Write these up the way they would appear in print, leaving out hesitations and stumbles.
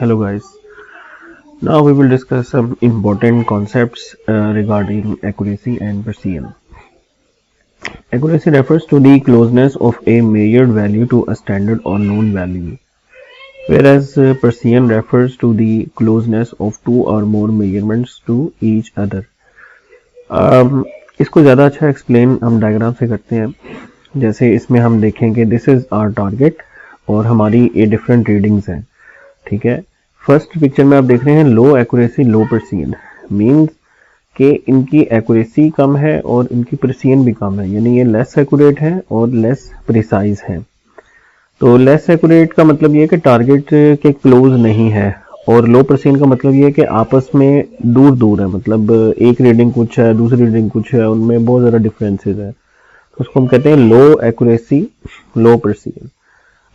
Hello guys. Now we will discuss some important concepts regarding accuracy and precision. Accuracy refers to the closeness of a measured value to a standard or known value, whereas precision refers to the closeness of two or more measurements to each other. इसको ज़्यादा अच्छा explain हम diagram से करते हैं. जैसे इसमें हम देखेंगे दिस इज आवर टारगेट और हमारी ये डिफरेंट रीडिंग्स हैं. ठीक है. फर्स्ट पिक्चर में आप देख रहे हैं लो एक्यूरेसी लो प्रिसीजन, मींस कि इनकी एक्यूरेसी कम है और इनकी प्रिसीजन भी कम है, यानी ये लेस एक्यूरेट है और लेस प्रिसाइज है. तो लेस एक्यूरेट का मतलब ये है कि टारगेट के क्लोज नहीं है, और लो प्रिसीजन का मतलब ये है कि आपस में दूर दूर है, मतलब एक रीडिंग कुछ है दूसरी रीडिंग कुछ है, उनमें बहुत ज़्यादा डिफरेंसेस है. तो उसको हम कहते हैं लो एक्यूरेसी लो प्रिसीजन.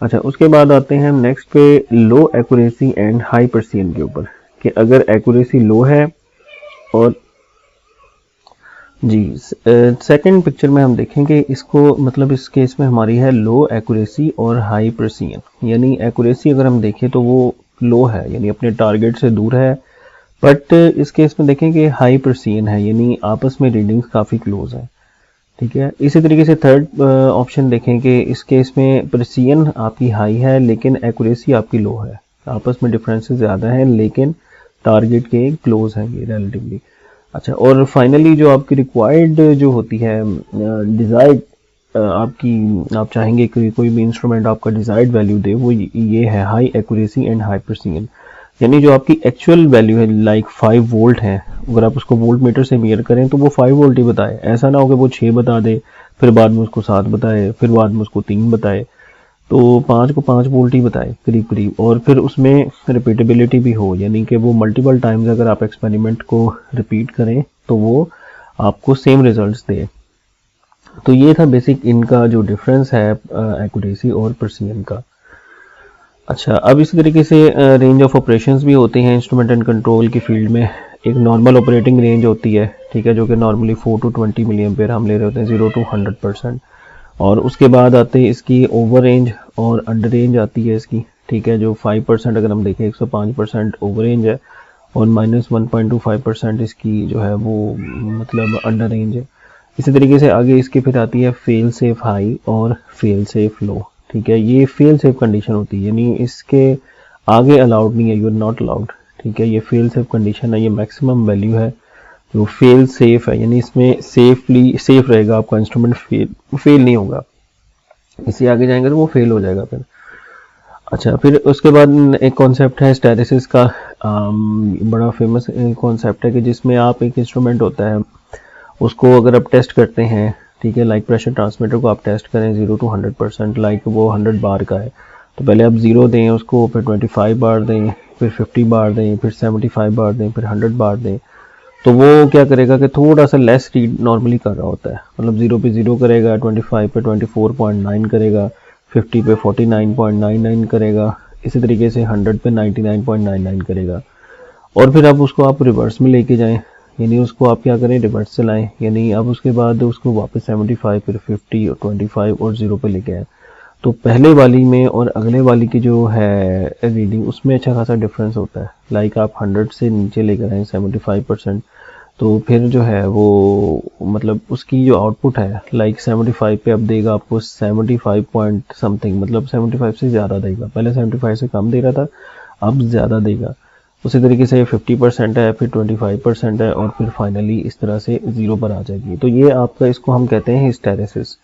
अच्छा, उसके बाद आते हैं हम नेक्स्ट पे लो एक्यूरेसी एंड हाई प्रिसीजन के ऊपर, कि अगर एक्यूरेसी लो है और जी सेकंड पिक्चर में हम देखेंगे इसको, मतलब इस केस में हमारी है लो एक्यूरेसी और हाई प्रिसीजन. यानी एक्यूरेसी अगर हम देखें तो वो लो है, यानी अपने टारगेट से दूर है, बट इस केस में देखें कि हाई प्रिसीजन है, यानी आपस में रीडिंग्स काफ़ी क्लोज है. ठीक है. इसी तरीके से थर्ड ऑप्शन देखें कि इस केस में प्रिसीजन आपकी हाई है लेकिन एक्यूरेसी आपकी लो है, आपस में डिफरेंसेस ज़्यादा हैं लेकिन टारगेट के क्लोज हैं ये रिलेटिवली. अच्छा, और फाइनली जो आपकी रिक्वायर्ड जो होती है डिज़ायर्ड आपकी, आप चाहेंगे कि कोई भी इंस्ट्रूमेंट आपका डिज़ायर्ड वैल्यू दे, वो ये है high accuracy and high precision. यानी जो आपकी एक्चुअल वैल्यू है लाइक 5 वोल्ट है, अगर आप उसको वोल्ट मीटर से मेजर करें तो वो 5 वोल्ट ही बताए. ऐसा ना हो कि वो 6 बता दे, फिर बाद में उसको 7 बताए, फिर बाद में उसको 3 बताए. तो 5 को 5 वोल्ट ही बताए करीब करीब, और फिर उसमें रिपीटेबिलिटी भी हो, यानी कि वो मल्टीपल टाइम्स अगर आप एक्सपेरिमेंट को रिपीट करें तो वो आपको सेम रिजल्ट्स दे. तो ये था बेसिक इनका जो डिफरेंस है एक्यूरेसी और प्रिसीजन का. अच्छा, अब इसी तरीके से रेंज ऑफ ऑपरेशंस भी होते हैं इंस्ट्रूमेंट एंड कंट्रोल की फील्ड में. एक नॉर्मल ऑपरेटिंग रेंज होती है, ठीक है, जो कि नॉर्मली 4 to 20 मिली एम्पेयर हम ले रहे होते हैं 0 to 100%. और उसके बाद आते हैं इसकी ओवर रेंज और अंडर रेंज आती है इसकी. ठीक है, जो 5% अगर हम देखें 105% ओवर रेंज है और -1.25% इसकी जो है वो मतलब अंडर रेंज है. इसी तरीके से आगे इसके फिर आती है फेल सेफ हाई और फेल सेफ लो. ठीक है, ये फेल सेफ कंडीशन होती है, यानी इसके आगे अलाउड नहीं है, यू आर नॉट अलाउड. ठीक है, ये फेल सेफ कंडीशन है, ये मैक्सिमम वैल्यू है जो फेल सेफ है, यानी इसमें सेफ रहेगा आपका इंस्ट्रूमेंट, फेल नहीं होगा. इससे आगे जाएंगे तो वो फेल हो जाएगा फिर. अच्छा, फिर उसके बाद एक कॉन्सेप्ट है स्टेरिसिस का. बड़ा फेमस कॉन्सेप्ट है कि जिसमें आप एक इंस्ट्रूमेंट होता है उसको अगर आप टेस्ट करते हैं, ठीक है, लाइक प्रेशर ट्रांसमीटर को आप टेस्ट करें 0 to 100%, लाइक वो 100 बार का है, तो पहले आप 0 दें उसको, फिर 25 बार दें, फिर 50 बार दें, फिर 75 बार दें, फिर 100 बार दें. तो वो क्या करेगा कि थोड़ा सा लेस रीड नॉर्मली कर रहा होता है, मतलब 0 पे 0 करेगा, 25 पे 24.9 करेगा, 50 पे 49.99 करेगा, इसी तरीके से 100 पे 99.99 करेगा. और फिर अब उसको आप रिवर्स में लेके जाएं, यानी उसको आप क्या करें, रिवर्स चलाएं, यानी अब उसके बाद उसको वापस 75 फिर 50 और 25 और 0 पे लेके आए. तो पहले वाली में और अगले वाली की जो है रीडिंग उसमें अच्छा खासा डिफरेंस होता है. लाइक आप 100 से नीचे लेकर आए 75%, तो फिर जो है वो मतलब उसकी जो आउटपुट है लाइक 75 पे अब देगा आपको 75 पॉइंट समथिंग, मतलब 75 से ज़्यादा देगा. पहले 75 से कम दे रहा था, अब ज़्यादा देगा. उसी तरीके से 50% है, फिर 25% है, और फिर फाइनली इस तरह से 0 पर आ जाएगी. तो ये आपका, इसको हम कहते हैं हिस्टेरेसिस.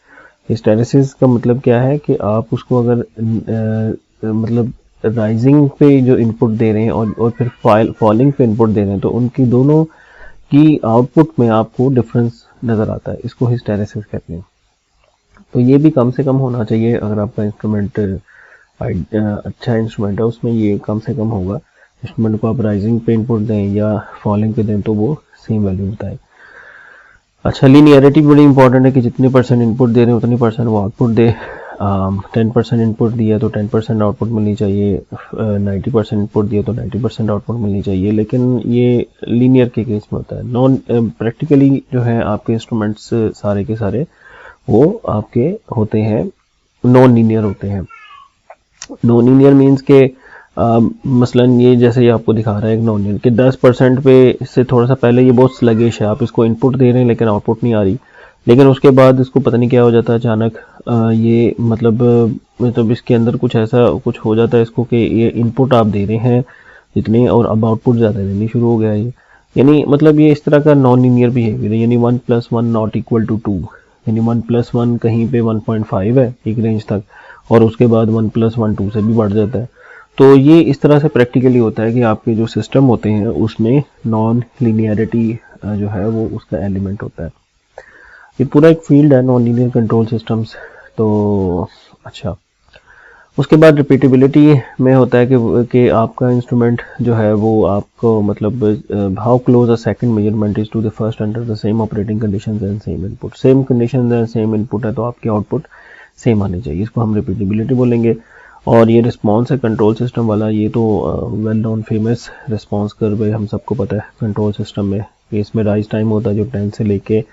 हिस्टेरेसिस का मतलब क्या है कि आप उसको अगर मतलब राइजिंग पे जो इनपुट दे रहे हैं और फिर फॉलिंग पे इनपुट दे रहे हैं, तो उनकी दोनों की आउटपुट में आपको डिफरेंस नज़र आता है, इसको हिस्टेरेसिस कहते हैं. तो ये भी कम से कम होना चाहिए, अगर आपका इंस्ट्रूमेंट अच्छा इंस्ट्रूमेंट है उसमें ये कम से कम होगा. इंस्ट्रूमेंट को आप राइजिंग पे इनपुट दें या फॉलिंग पे दें तो वो सेम वैल्यू बताए. अच्छा, लीनियरिटी बड़ी इंपॉर्टेंट है कि जितने परसेंट इनपुट दे रहे हैं उतनी परसेंट वो आउटपुट दे. 10% इनपुट दिया तो 10% आउटपुट मिलनी चाहिए, 90% इनपुट दिया तो 90% आउटपुट मिलनी चाहिए, लेकिन ये लीनियर के केस में होता है. नॉन प्रैक्टिकली जो है आपके इंस्ट्रूमेंट्स सारे के सारे वो आपके होते हैं नॉन लीनियर होते हैं. नॉन लीनियर मीन्स के मसलन ये जैसे ये आपको दिखा रहा है एक नॉन कि 10% पे इससे थोड़ा सा पहले ये बहुत स्लगिश है, आप इसको इनपुट दे रहे हैं लेकिन आउटपुट नहीं आ रही, लेकिन उसके बाद इसको पता नहीं क्या हो जाता है अचानक, ये मतलब इसके अंदर कुछ ऐसा कुछ हो जाता है इसको कि ये इनपुट आप दे रहे हैं जितने और अब आउटपुट ज़्यादा देनी शुरू हो गया ये, यानी मतलब ये इस तरह का नॉन लीनियर बिहेवियर है, यानी 1+1 नॉट इक्वल टू 2, यानी 1+1 कहीं पे 1.5 है एक रेंज तक, और उसके बाद 1+1 2 से भी बढ़ जाता है। तो ये इस तरह से प्रैक्टिकली होता है कि आपके जो सिस्टम होते हैं उसमें नॉन लीनियरिटी जो है वो उसका एलिमेंट होता है। ये पूरा एक फील्ड है नॉन लीनियर कंट्रोल सिस्टम्स। तो अच्छा, उसके बाद रिपीटेबिलिटी में होता है कि आपका इंस्ट्रूमेंट जो है वो आपको मतलब how close a second measurement is to the first under the same operating conditions and same input, same conditions and same input है तो आपके आउटपुट सेम आने चाहिए, इसको हम रिपीटेबिलिटी बोलेंगे। और ये रिस्पॉन्स है कंट्रोल सिस्टम वाला, ये तो well known famous response curve है, हम सबको पता है कंट्रोल सिस्टम में कि इसमें राइज टाइम होता है जो 10 से लेके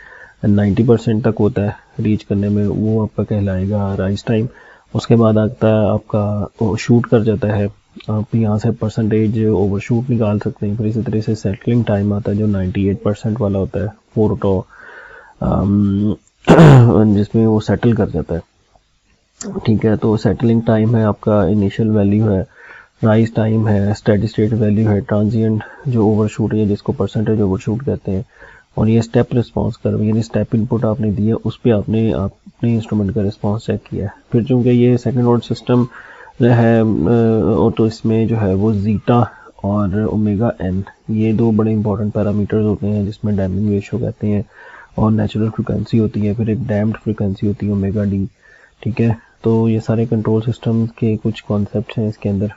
90% तक होता है रीच करने में, वो आपका कहलाएगा राइज टाइम। उसके बाद आता है आपका शूट कर जाता है, आप यहाँ से परसेंटेज ओवर शूट निकाल सकते हैं। फिर इसी तरह से सेटलिंग टाइम आता है जो 98% वाला होता है, 4 टो जिसमें वो सेटल कर जाता है, ठीक है। तो सेटलिंग टाइम है आपका, इनिशियल वैल्यू है, राइज टाइम है, स्टेडी स्टेट वैल्यू है, ट्रांजिएंट जो ओवरशूट है जिसको परसेंटेज ओवरशूट कहते हैं, और ये स्टेप रिस्पांस कर्व, यानी स्टेप इनपुट आपने दिया उस पर आपने अपने इंस्ट्रूमेंट का रिस्पांस चेक किया है। फिर चूंकि ये सेकंड ऑर्डर सिस्टम है और तो इसमें जो है वो जीटा और ओमेगा एन ये दो बड़े इंपॉर्टेंट पैरामीटर्स होते हैं जिसमें डैम्पिंग रेशियो कहते हैं, और नेचुरल फ्रिक्वेंसी होती है, फिर एक डैम्प्ड फ्रिक्वेंसी होती है ओमेगा डी, ठीक है। तो ये सारे कंट्रोल सिस्टम के कुछ कॉन्सेप्ट्स हैं इसके अंदर।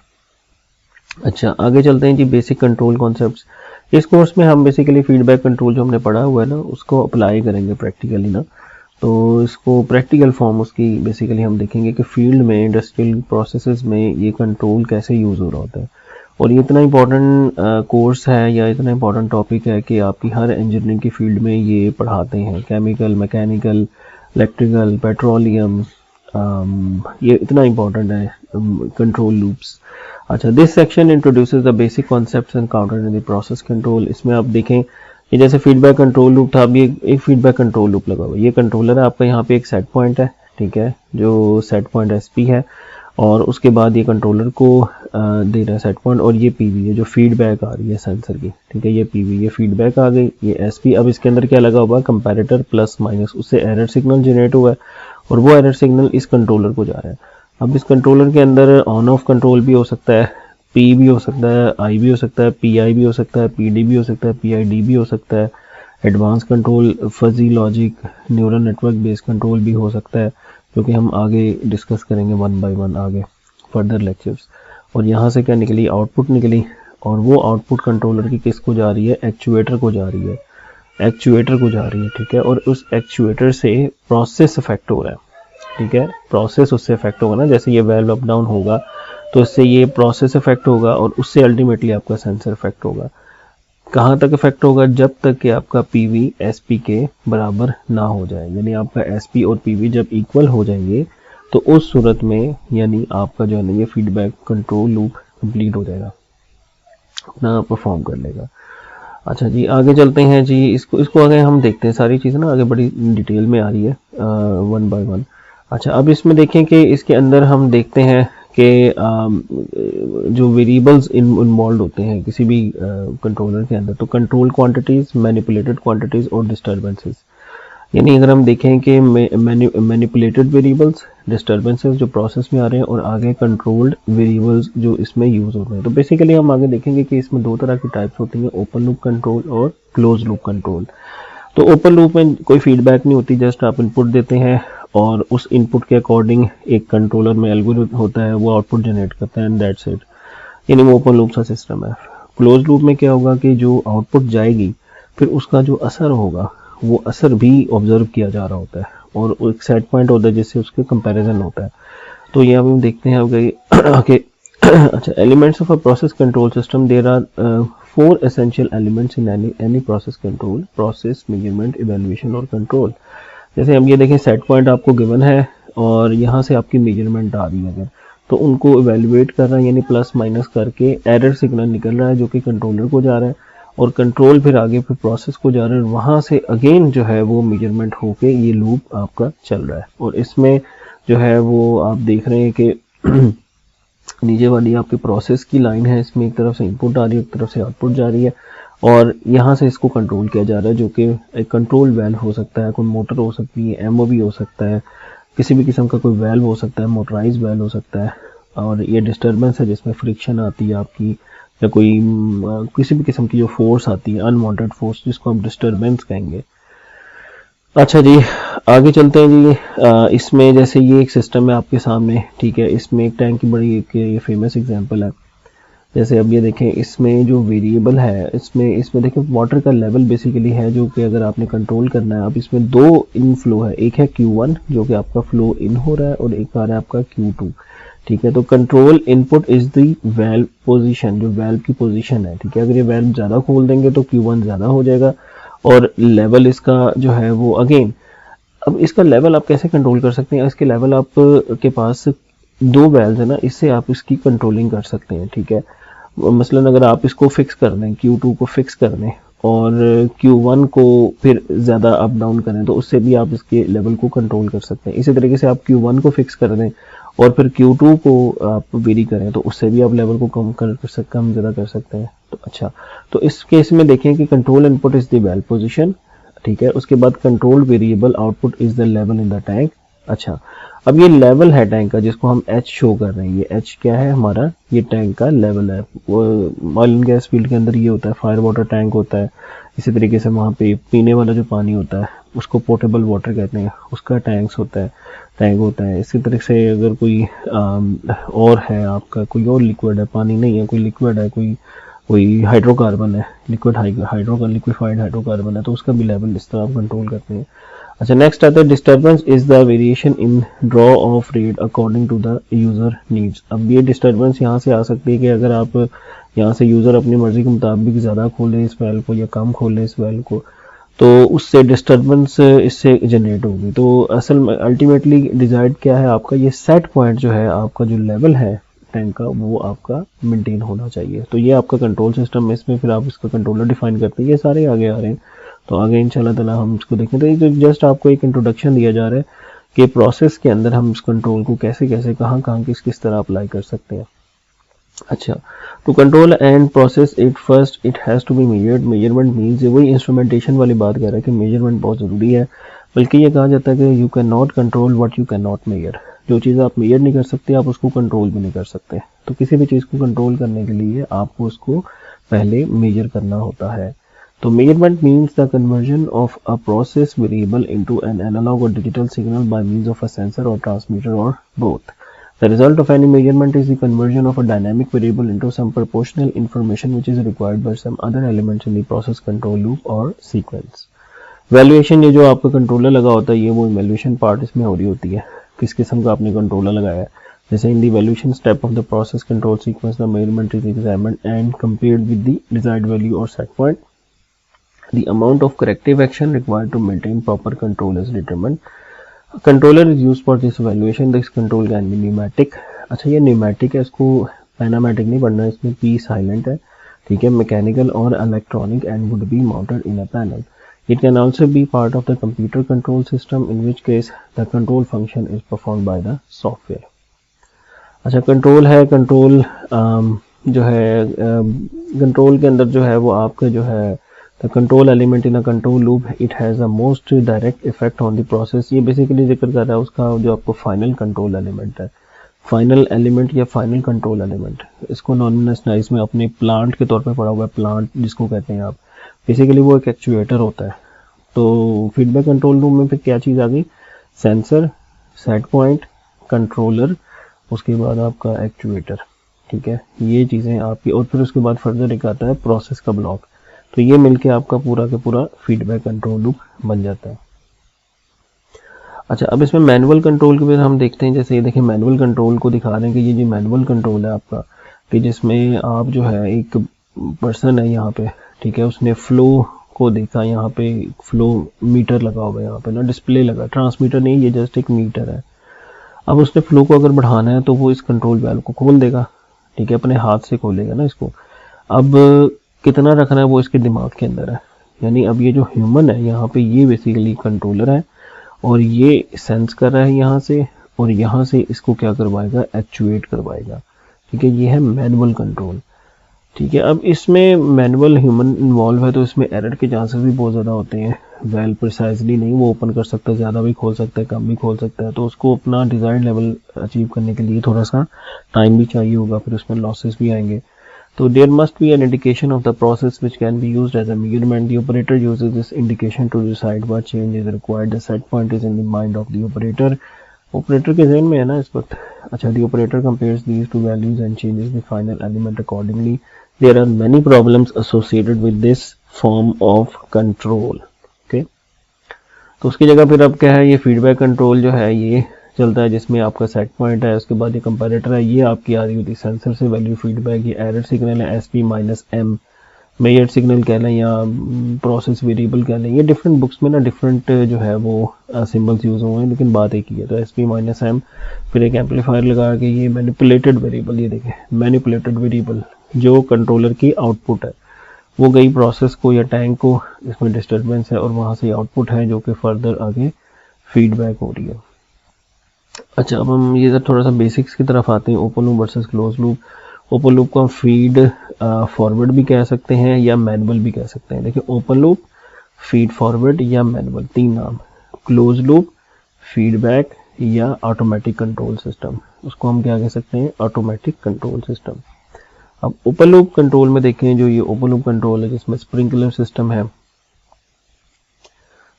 अच्छा, आगे चलते हैं जी, बेसिक कंट्रोल कॉन्सेप्ट्स। इस कोर्स में हम बेसिकली फीडबैक कंट्रोल जो हमने पढ़ा हुआ है ना उसको अप्लाई करेंगे प्रैक्टिकली ना, तो इसको प्रैक्टिकल फॉर्म उसकी बेसिकली हम देखेंगे कि फील्ड में इंडस्ट्रियल प्रोसेसेस में ये कंट्रोल कैसे यूज़ हो रहा होता है। और ये इतना इंपॉर्टेंट कोर्स है या इतना इंपॉर्टेंट टॉपिक है कि आपकी हर इंजीनियरिंग की फील्ड में ये पढ़ाते हैं, केमिकल, मैकेनिकल, इलेक्ट्रिकल, पेट्रोलियम, ये इतना इंपॉर्टेंट है कंट्रोल लूप्स। अच्छा, this section introduces the basic concepts and counter in the process control. इसमें आप देखें ये जैसे फीडबैक कंट्रोल लूप था, अभी एक फीडबैक कंट्रोल लूप लगा हुआ है, ये कंट्रोलर है आपका, यहाँ पे एक सेट पॉइंट है, ठीक है, जो सेट पॉइंट एसपी है, और उसके बाद ये कंट्रोलर को दे रहा है सेट पॉइंट, और ये पीवी है जो फीडबैक आ रही है सेंसर की, ठीक है, ये पीवी, ये फीडबैक आ गई, ये एसपी। अब इसके अंदर क्या लगा हुआ है, कंपैरेटर प्लस माइनस, उससे एरर सिग्नल जनरेट हुआ है और वो एरर सिग्नल इस कंट्रोलर को जा रहा है। अब इस कंट्रोलर के अंदर ऑन ऑफ कंट्रोल भी हो सकता है, पी भी हो सकता है, आई भी हो सकता है, पी आई भी हो सकता है, पी डी भी हो सकता है, पी आई डी भी हो सकता है, advance control, fuzzy logic, neural network based control भी हो सकता है, जो कि हम आगे डिस्कस करेंगे 1 बाय 1 आगे फर्दर लेक्चर्स। और यहाँ से क्या निकली, आउटपुट निकली, और वो आउटपुट कंट्रोलर की किसको जा रही है, एक्चुएटर को जा रही है, एक्चुएटर को जा रही है, ठीक है। और उस एक्चुएटर से प्रोसेस इफेक्ट हो रहा है, ठीक है, प्रोसेस उससे इफेक्ट होगा ना, जैसे ये वेल्व अप डाउन होगा तो इससे ये प्रोसेस इफेक्ट होगा और उससे अल्टीमेटली आपका सेंसर इफेक्ट होगा। कहाँ तक इफेक्ट होगा, जब तक कि आपका पीवी एसपी के बराबर ना हो जाए, यानी आपका एसपी और पीवी जब इक्वल हो जाएंगे तो उस सूरत में यानी आपका जो है ना ये फीडबैक कंट्रोल लूप कंप्लीट हो जाएगा, अपना परफॉर्म कर लेगा। अच्छा जी, आगे चलते हैं जी, इसको आगे हम देखते हैं, सारी चीज़ें ना आगे बड़ी डिटेल में आ रही है 1 बाय 1। अच्छा, अब इसमें देखें कि इसके अंदर हम देखते हैं कि जो वेरिएबल्स इन्वॉल्व होते हैं किसी भी कंट्रोलर के अंदर, तो कंट्रोल क्वांटिटीज, मैनिपुलेटेड क्वांटिटीज और डिस्टर्बेंसेस, यानी अगर हम देखें कि मैनिपुलेटेड वेरिएबल्स, डिस्टर्बेंसेस जो प्रोसेस में आ रहे हैं, और आगे कंट्रोल्ड वेरिएबल्स जो इसमें यूज होते हैं। तो बेसिकली हम आगे देखेंगे कि इसमें दो तरह की टाइप्स होती हैं, ओपन लूप कंट्रोल और क्लोज लूप कंट्रोल। तो ओपन लूप में कोई फीडबैक नहीं होती, जस्ट आप इनपुट देते हैं और उस इनपुट के अकॉर्डिंग एक कंट्रोलर में एल्गोरिथम होता है, वो आउटपुट जनरेट करता है एंड दैट्स इट, यानी वो ओपन लूप सा सिस्टम है। क्लोज लूप में क्या होगा कि जो आउटपुट जाएगी फिर उसका जो असर होगा वो असर भी ऑब्जर्व किया जा रहा होता है, और एक सेट पॉइंट होता है जिससे उसके कंपैरिजन होता है। तो ये हम देखते हैं कि अच्छा, elements of a process control system, there are 4 essential elements in any process control, process, measurement, evaluation और कंट्रोल। जैसे हम ये देखें, सेट पॉइंट आपको गिवन है और यहाँ से आपकी मेजरमेंट आ रही है अगर, तो उनको इवेल्युएट कर रहा है, यानी प्लस माइनस करके एरर सिग्नल निकल रहा है जो कि कंट्रोलर को जा रहा है, और कंट्रोल फिर आगे फिर प्रोसेस को जा रहा है, वहां से अगेन जो है वो मेजरमेंट होके ये लूप आपका चल रहा है। और इसमें जो है वो आप देख रहे हैं कि नीचे वाली आपकी प्रोसेस की लाइन है, इसमें एक तरफ से इनपुट आ रही है, एक तरफ से आउटपुट जा रही है, और यहाँ से इसको कंट्रोल किया जा रहा है, जो कि एक कंट्रोल वेल्व हो सकता है, कोई मोटर हो सकती है, एमओवी हो सकता है, किसी भी किस्म का कोई वेल्व हो सकता है, मोटराइज वेल्व हो सकता है। और ये डिस्टर्बेंस है जिसमें फ्रिक्शन आती है आपकी, या कोई किसी भी किस्म की जो फोर्स आती है, अनवांटेड फोर्स, जिसको हम डिस्टर्बेंस कहेंगे। अच्छा जी, आगे चलते हैं जी। इसमें जैसे ये एक सिस्टम है आपके सामने, ठीक है, इसमें एक टैंक की बड़ी एक ये फेमस एग्जांपल है। जैसे अब ये देखें, इसमें जो वेरिएबल है, इसमें देखें वाटर का लेवल बेसिकली है जो कि अगर आपने कंट्रोल करना है। अब इसमें दो इनफ्लो है, एक है Q1 जो कि आपका फ्लो इन हो रहा है, और एक आ रहा है आपका Q2, ठीक है। तो control input is the valve position, जो वेल्व की पोजीशन है, ठीक है। अगर ये वेल्व ज़्यादा खोल देंगे तो Q1 ज़्यादा हो जाएगा, और लेवल इसका जो है वो अगेन, अब इसका लेवल आप कैसे कंट्रोल कर सकते हैं? इसके लेवल आप के पास दो वेल्व है ना, इससे आप इसकी कंट्रोलिंग कर सकते हैं, ठीक है। मसलन अगर आप इसको फिक्स कर दें, Q2 को फिक्स कर दें और Q1 को फिर ज़्यादा अप डाउन करें, तो उससे भी आप इसके लेवल को कंट्रोल कर सकते हैं। इसी तरीके से आप Q1 को फिक्स कर दें और फिर Q2 को आप वेरी करें, तो उससे भी आप लेवल को कम ज़्यादा कर सकते हैं। तो अच्छा, तो इस केस में देखें कि control input is the valve position, ठीक है। उसके बाद control variable output is the level in the tank. अच्छा, अब ये लेवल है टैंक का, जिसको हम H शो कर रहे हैं। ये H क्या है हमारा? ये टैंक का लेवल है। ऑयल एंड गैस फील्ड के अंदर ये होता है, फायर वाटर टैंक होता है। इसी तरीके से वहाँ पे पीने वाला जो पानी होता है उसको पोर्टेबल वाटर कहते हैं, उसका टैंक होता है। इसी तरह से अगर कोई और है आपका, कोई और लिक्विड है, पानी नहीं है, कोई लिक्विड है, कोई हाइड्रोकार्बन है, लिक्विफाइड हाइड्रोकार्बन है, तो उसका भी लेवल इस तरह आप कंट्रोल करते हैं। अच्छा, नेक्स्ट आता है disturbance is the variation in draw of rate according to the user needs. अब ये डिस्टर्बेंस यहाँ से आ सकती है कि अगर आप यहाँ से यूजर अपनी मर्जी के मुताबिक ज़्यादा खोलें इस वेल को या कम खोलें इस वेल को, तो उससे डिस्टर्बेंस इससे जनरेट होगी। तो असल में अल्टीमेटली डिजाइड क्या है आपका, ये सेट पॉइंट जो है आपका, जो लेवल है टैंक का, वो आपका मेंटेन होना चाहिए। तो ये आपका कंट्रोल सिस्टम है, इसमें फिर आप इसका कंट्रोलर डिफाइन करते हैं। ये सारे आगे आ रहे हैं, तो आगे इंशाल्लाह ताला हम इसको देखें। तो ये तो जस्ट आपको एक इंट्रोडक्शन दिया जा रहा है कि प्रोसेस के अंदर हम इस कंट्रोल को कैसे कैसे कहाँ कहाँ किस तरह अप्लाई कर सकते हैं। अच्छा, to control and process it first it has to be measured. Measurement means, वही इंस्ट्रूमेंटेशन वाली बात कह रहा है कि मेजरमेंट बहुत ज़रूरी है। बल्कि ये कहा जाता है कि you can not control what you can not measure. जो चीज़ आप मेजर नहीं कर सकते, आप उसको कंट्रोल भी नहीं कर सकते। तो किसी भी चीज़ को कंट्रोल करने के लिए आपको उसको पहले मेजर करना होता है। तो measurement means the conversion of a process variable into an analog or digital signal by means of a sensor or transmitter or both. The result of any measurement is the conversion of a dynamic variable into some proportional information which is required by some other elements in the process control loop or sequence. Valuation, ये जो आपका controller लगा होता है, ये वो valuation part इसमें हो रही होती है, किस किस्म का आपने कंट्रोलर लगाया है। जैसे in the valuation step of the process control sequence the measurement is examined and compared with the desired value और set point. The amount of corrective action required to maintain proper control is determined. A controller is used for this evaluation. This control can be pneumatic. अच्छा, ये pneumatic है, इसको pneumatic नहीं पढ़ना है, इसमें P silent है, ठीक है। Mechanical or electronic and would be mounted in a panel. It can also be part of the computer control system, in which case the control function is performed by the software. अच्छा, control है, control जो है control के अंदर जो है वो आपका जो है the control element in a control loop, it has a most direct effect on the process. ये बेसिकली जिक्र कर रहा है उसका जो आपको फाइनल कंट्रोल एलिमेंट है, फाइनल एलिमेंट या फाइनल कंट्रोल एलिमेंट, इसको नॉर्मल में अपने प्लांट के तौर पे पढ़ा हुआ है। प्लांट जिसको कहते हैं आप, बेसिकली वो एक एक्चुएटर होता है। तो फीडबैक कंट्रोल लूप में फिर क्या चीज़ आ गई? सेंसर, सेट पॉइंट, कंट्रोलर, उसके बाद आपका एक्चुएटर, ठीक है। ये चीज़ें आपकी, और फिर उसके बाद फर्दर एक आता है प्रोसेस का ब्लॉक। तो ये मिलके आपका पूरा का पूरा फीडबैक कंट्रोल लूप बन जाता है। अच्छा, अब इसमें मैनुअल कंट्रोल के फिर हम देखते हैं। जैसे ये देखिए, मैनुअल कंट्रोल को दिखा रहे हैं कि ये जो मैनुअल कंट्रोल है आपका, कि जिसमें आप जो है एक पर्सन है यहाँ पे, ठीक है, उसने फ्लो को देखा, यहाँ पे फ्लो मीटर लगा हुआ है, यहाँ पे ना डिस्प्ले लगा, ट्रांसमीटर नहीं, ये जस्ट एक मीटर है। अब उसने फ्लो को अगर बढ़ाना है तो वो इस कंट्रोल वाल्व को खोल देगा, ठीक है, अपने हाथ से खोलेगा ना इसको। अब कितना रखना है वो इसके दिमाग के अंदर है, यानी अब ये जो ह्यूमन है यहाँ पे ये बेसिकली कंट्रोलर है और ये सेंस कर रहा है यहाँ से, और यहाँ से इसको क्या करवाएगा, एक्चुएट करवाएगा, ठीक है। ये है मैनुअल कंट्रोल, ठीक है। अब इसमें मैनुअल ह्यूमन इन्वॉल्व है तो इसमें एरर के चांसेस भी बहुत ज़्यादा होते हैं। वेल प्रिसाइजली नहीं वो ओपन कर सकता, ज़्यादा भी खोल सकता है, कम भी खोल सकता है, तो उसको अपना डिज़ायर्ड लेवल अचीव करने के लिए थोड़ा सा टाइम भी चाहिए होगा, फिर उसमें लॉसेस भी आएंगे। तो there must be an indication of the process which can be used as a measurement. The operator uses this indication to decide what change is required. The set point is in the mind of the operator. Operator के जहन में है ना इस वक्त। अच्छा, the operator compares these two values and changes the final element accordingly. There are many problems associated with this form of control. Okay? तो उसकी जगह फिर अब क्या है, ये फीडबैक कंट्रोल जो है ये चलता है, जिसमें आपका सेट पॉइंट है, उसके बाद ये कंपैरेटर है, ये आपकी आ रही होती है सेंसर से वैल्यू फीडबैक। ये एरर सिग्नल है SP-M, मेजर सिग्नल कह लें या प्रोसेस वेरिएबल कह लें। ये डिफरेंट बुक्स में ना डिफरेंट जो है वो सिंबल्स यूज हुए हैं, लेकिन बात एक ही है। तो SP-M, फिर एक एम्पलीफायर लगा के ये मैनिपुलेटेड वेरिएबल, ये देखें मैनिपुलेटेड वेरिएबल जो कंट्रोलर की आउटपुट है, वो गई प्रोसेस को या टैंक को, इसमें डिस्टर्बेंस है, और वहां से आउटपुट है जो कि फर्दर आगे फीडबैक हो रही है। अच्छा, अब हम ये थोड़ा सा बेसिक्स की तरफ आते हैं। Open loop versus close loop. Open loop को हम फीड फॉरवर्ड भी कह सकते हैं या मैनुअल भी कह सकते हैं। देखिए, ओपन लूप, फीड फॉरवर्ड या मैनुअल, तीन नाम। क्लोज लूप, फीडबैक या ऑटोमेटिक कंट्रोल सिस्टम, उसको हम क्या कह सकते हैं, ऑटोमेटिक कंट्रोल सिस्टम। अब ओपन लूप कंट्रोल में देखें, जो ये ओपन लूप कंट्रोल है जिसमें स्प्रिंकलर सिस्टम है,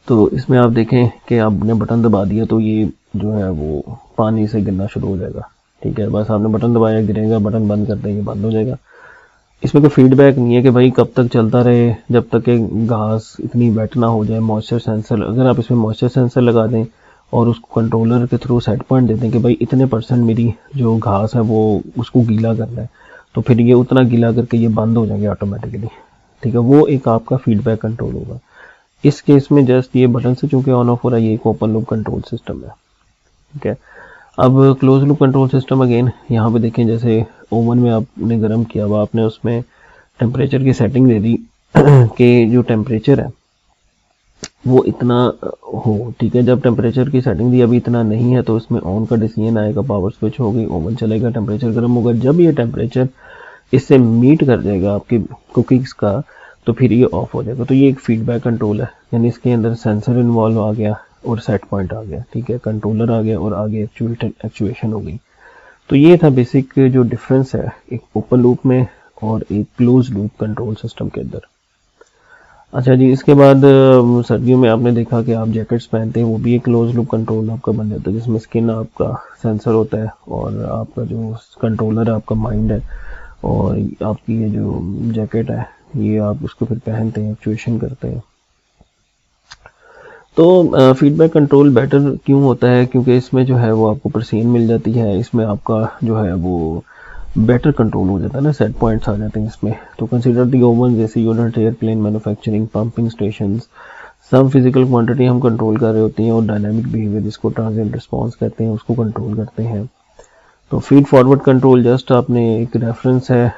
तो इसमें आप देखें कि आपने बटन दबा दिया तो ये जो है वो पानी से गिरना शुरू हो जाएगा, ठीक है। बस आपने बटन दबाया, गिरेगा, बटन बंद कर देंगे, बंद हो जाएगा। इसमें कोई फीडबैक नहीं है कि भाई कब तक चलता रहे, जब तक कि घास इतनी वेट ना हो जाए। मॉइस्चर सेंसर, अगर आप इसमें मॉइस्चर सेंसर लगा दें और उसको कंट्रोलर के थ्रू सेट पॉइंट दे दें कि भाई इतने % मेरी जो घास है वो उसको गीला करना है, तो फिर ये उतना गीला करके ये बंद हो जाएंगे ऑटोमेटिकली, ठीक है। वो एक आपका फीडबैक कंट्रोल होगा। इस केस में जस्ट ये बटन से चूंकि ऑन ऑफ हो रहा है, ये एक ओपन लूप कंट्रोल सिस्टम है, ठीक है। अब close loop control system, again यहाँ पे देखें, जैसे ओवन में आपने गर्म किया हुआ, आपने उसमें टेम्परेचर की सेटिंग दे दी कि जो टेम्परेचर है वो इतना हो, ठीक है। जब टेम्परेचर की सेटिंग दी अभी इतना नहीं है तो इसमें ऑन का डिसीजन आएगा, पावर स्विच होगी, ओवन चलेगा, टेम्परेचर गर्म होगा। जब ये टेम्परेचर इससे मीट कर जाएगा आपकी कुकीज़ का, तो फिर ये ऑफ हो जाएगा। तो ये एक फीडबैक कंट्रोल है, यानी इसके अंदर सेंसर इन्वॉल्व आ गया और सेट पॉइंट आ गया, ठीक है, कंट्रोलर आ गया और आगे एक्चुएशन हो गई। तो ये था बेसिक जो डिफरेंस है एक ओपन लूप में और एक क्लोज लूप कंट्रोल सिस्टम के अंदर। अच्छा जी, इसके बाद सर्दियों में आपने देखा कि आप जैकेट्स पहनते हैं, वो भी एक क्लोज लूप कंट्रोल आपका बन जाता है, जिसमें स्किन आपका सेंसर होता है और आपका जो कंट्रोलर है आपका माइंड है, और आपकी ये जो जैकेट है ये आप उसको फिर पहनते हैं, एक्चुएशन करते हैं। तो फीडबैक कंट्रोल बेटर क्यों होता है, क्योंकि इसमें जो है वो आपको परसेंट मिल जाती है, इसमें आपका जो है वो बेटर कंट्रोल हो जाता है ना, सेट पॉइंट्स आ जाते हैं इसमें। तो कंसीडर दी ओवन जैसे unit, airplane manufacturing, pumping stations, सब फिजिकल क्वांटिटी हम कंट्रोल कर रहे होते हैं और डायनामिक बिहेवियर जिसको ट्रांजिएंट रिस्पांस कहते हैं उसको कंट्रोल करते हैं। तो फीड फॉरवर्ड कंट्रोल जस्ट आपने एक रेफरेंस है,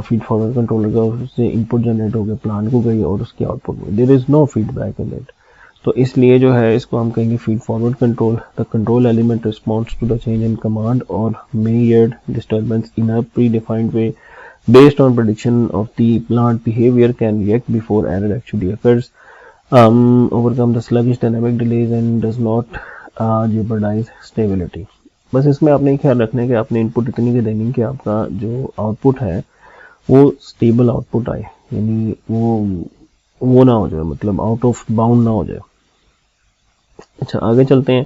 फीड फॉरवर्ड कंट्रोलर का, उससे इनपुट जनरेट हो गया, प्लांट को गई और उसके आउटपुट में there is no feedback in it. तो इसलिए जो है इसको हम कहेंगे feed forward control. The control element responds to the change in command और measured disturbance in a predefined way based on prediction of the plant behavior, can react before error actually occurs, overcome the sluggish dynamic delays and does not jeopardize stability। बस इसमें आपने ख्याल रखना है कि आपने input इतनी की देनी कि आपका जो आउटपुट है वो स्टेबल आउटपुट आए, यानी वो ना हो जाए, मतलब आउट ऑफ बाउंड ना हो जाए। अच्छा, आगे चलते हैं।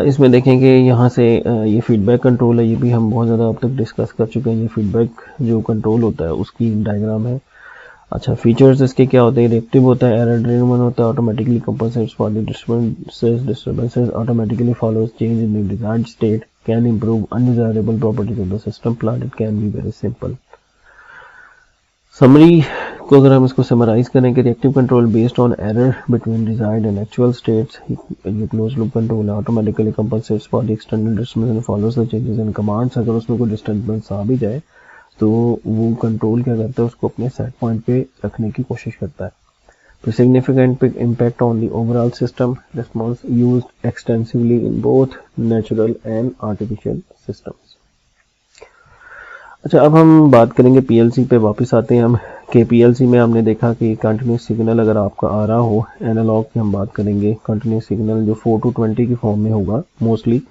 इसमें देखें कि यहाँ से ये फीडबैक कंट्रोल है, ये भी हम बहुत ज़्यादा अब तक डिस्कस कर चुके हैं। ये फीडबैक जो कंट्रोल होता है उसकी डायग्राम है। अच्छा, फीचर्स इसके क्या होते हैं, रिएक्टिव होता है, एरर ड्रिवन होता है, automatically compensates for the disturbances, automatically follows change in the desired state, can improve undesirable properties of the system, plant, it can be very simple. Summary को अगर हम इसको समराइज करें कि reactive control based on error between desired and actual states, ये close loop control automatically compensates for the external disturbance and follows the changes in commands. अगर उसमें कोई डिस्टर्बेंस आ भी जाए तो वो कंट्रोल क्या करता है, उसको अपने सेट पॉइंट पे रखने की कोशिश करता है। तो significant impact on the overall system response used extensively in both natural and artificial systems. अच्छा, अब हम बात करेंगे पीएलसी पे। वापस आते हैं हम कि पीएलसी में हमने देखा कि कंटिन्यूस सिग्नल अगर आपका आ रहा हो, एनालॉग की हम बात करेंगे, कंटिन्यूस सिग्नल जो 4 to 20 की फॉर्म में होगा मोस्टली,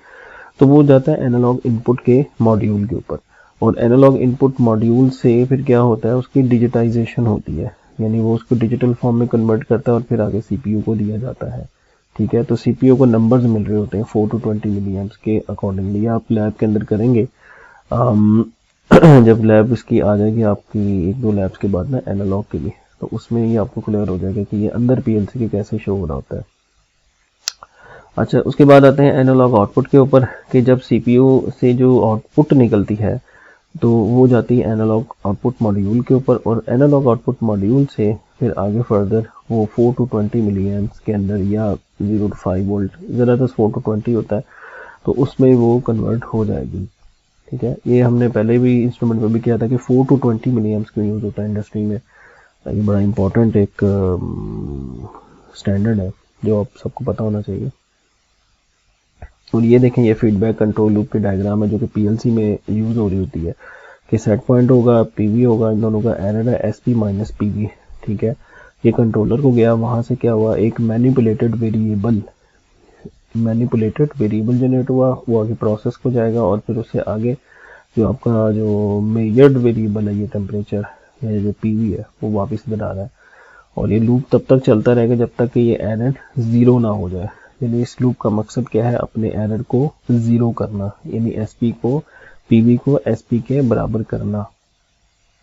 तो वो जाता है एनालॉग इनपुट के मॉड्यूल के ऊपर। और एनालॉग इनपुट मॉड्यूल से फिर क्या होता है, उसकी डिजिटाइजेशन होती है, यानी वो उसको डिजिटल फॉर्म में कन्वर्ट करता है और फिर आगे सीपीयू को दिया जाता है। ठीक है, तो सीपीयू को नंबर्स मिल रहे होते हैं 4 to 20 मिलीएम्प्स के अकॉर्डिंगली। आप लैब के अंदर करेंगे, जब लैब इसकी आ जाएगी आपकी 1-2 लैब्स के बाद ना एनालॉग के लिए, तो उसमें ये आपको क्लियर हो जाएगा कि ये अंदर पीएलसी के कैसे शो हो रहा होता है। अच्छा, उसके बाद आते हैं एनालॉग आउटपुट के ऊपर कि जब सीपीयू से जो आउटपुट निकलती है तो वो जाती है एनालॉग आउटपुट मॉड्यूल के ऊपर, और एनालॉग आउटपुट मॉड्यूल से फिर आगे फर्दर वो 4 to 20 मिलीएम्प्स के अंदर या 0 to 5 वोल्ट, ज़्यादातर 4 to 20 होता है, तो उसमें वो कन्वर्ट हो जाएगी। ठीक है, ये हमने पहले भी इंस्ट्रूमेंट में भी किया था कि 4 to 20 मिलीएम्प्स का यूज़ होता है इंडस्ट्री में। ये बड़ा इंपॉर्टेंट एक स्टैंडर्ड है जो आप सबको पता होना चाहिए। और ये देखें, ये फीडबैक कंट्रोल लूप की डायग्राम है जो कि पीएलसी में यूज़ हो रही होती है कि सेट पॉइंट होगा, पीवी होगा, इन दोनों का एरर है एसपी माइनस पीवी। ठीक है, ये कंट्रोलर को गया, वहाँ से क्या हुआ, एक मैनिपुलेटेड वेरिएबल जनरेट हुआ, वो आगे प्रोसेस को जाएगा और फिर उससे आगे जो आपका जो मेजर्ड वेरिएबल है, ये टेम्परेचर या जो पीवी है, वो वापस इधर आ रहा है। और ये लूप तब तक चलता रहेगा जब तक कि ये एरर ज़ीरो ना हो जाए। यानी इस लूप का मकसद क्या है, अपने एरर को ज़ीरो करना, यानी एसपी को पीवी को एसपी के बराबर करना।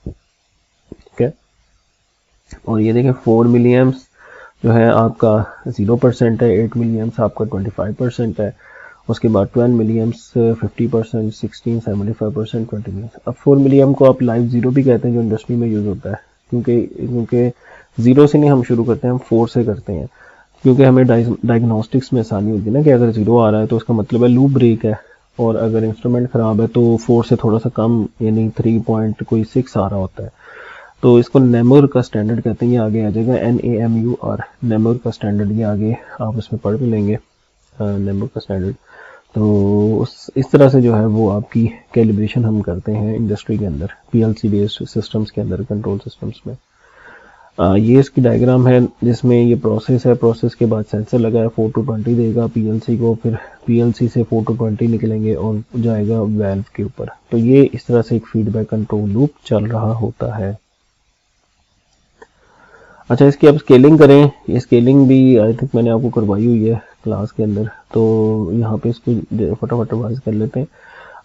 ठीक है, और ये देखें 4 मिलीएम्प्स जो है आपका 0% है, 8 मिलीएम्प्स आपका 25% है, उसके बाद 12 मिलीएम्प्स 50%, 16 75%, 20 मिलीएम्प्स। अब 4 मिलीएम्प को आप लाइव जीरो भी कहते हैं जो इंडस्ट्री में यूज़ होता है, क्योंकि जीरो से नहीं हम शुरू करते हैं, हम 4 से करते हैं, क्योंकि हमें डायग्नोस्टिक्स में आसानी होती है ना कि अगर जीरो आ रहा है तो उसका मतलब है लूप ब्रेक है, और अगर इंस्ट्रूमेंट ख़राब है तो 4 से थोड़ा सा कम यानी 3.6 आ रहा होता है। तो इसको नेमोर का स्टैंडर्ड कहते हैं, ये आगे आ जाएगा NAMUR, नेमोर का स्टैंडर्ड, ये आगे आप इसमें पढ़ भी लेंगे नेमोर का स्टैंडर्ड। तो इस तरह से जो है वो आपकी कैलिब्रेशन हम करते हैं इंडस्ट्री के अंदर, पीएलसी बेस्ड सिस्टम्स के अंदर, कंट्रोल सिस्टम्स में। ये इसकी डायग्राम है जिसमें ये प्रोसेस है, प्रोसेस के बाद सेंसर लगा है, 4 to 20 देगा पीएलसी को, फिर पीएलसी से 4 to 20 निकलेंगे और जाएगा वेल्व के ऊपर। तो ये इस तरह से एक फीडबैक कंट्रोल लूप चल रहा होता है। अच्छा, इसकी अब स्केलिंग करें, ये स्केलिंग भी आई थिंक मैंने आपको करवाई हुई है क्लास के अंदर, तो यहाँ पे इसको फटाफट रिवाइज कर लेते हैं।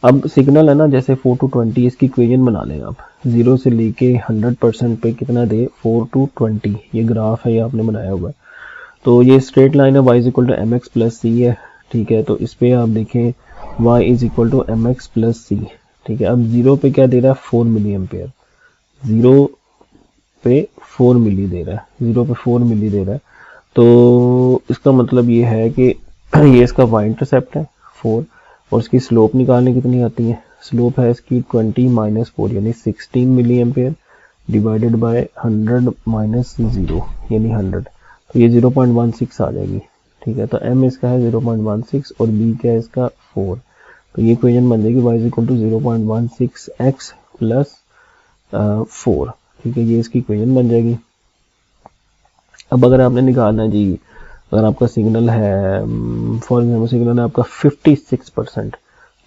अब सिग्नल है ना, जैसे 4 to 20, इसकी इक्वेशन बना लें आप, 0 से लेके 100% पे कितना दे, 4 to 20, ये ग्राफ है, ये आपने बनाया हुआ है। तो ये स्ट्रेट लाइन है, y equal to M x plus c है। ठीक है, तो इस पर आप देखें y is equal to M x plus c. ठीक है, अब 0 पे क्या दे रहा है, 4 मिली एम्पेयर, 0 पे 4 मिली दे रहा है, 0 पे 4 मिली दे रहा है। तो इसका मतलब ये है कि ये इसका y इंटरसेप्ट है 4, और इसकी स्लोप निकालने कितनी आती है, स्लोप है इसकी 20 माइनस 4 यानी 16 milli ampere divided by 100 minus 0 यानी 100, तो ये 0.16 आ जाएगी। ठीक है, तो m इसका है 0.16 और b क्या है इसका 4, तो ये इक्वेशन बन जाएगी y equal to 0.16x plus 4। ठीक है, ये इसकी इक्वेशन बन जाएगी। अब अगर आपने निकालना है जी, अगर आपका सिग्नल है फॉर एग्जाम्पल सिग्नल है आपका 56%,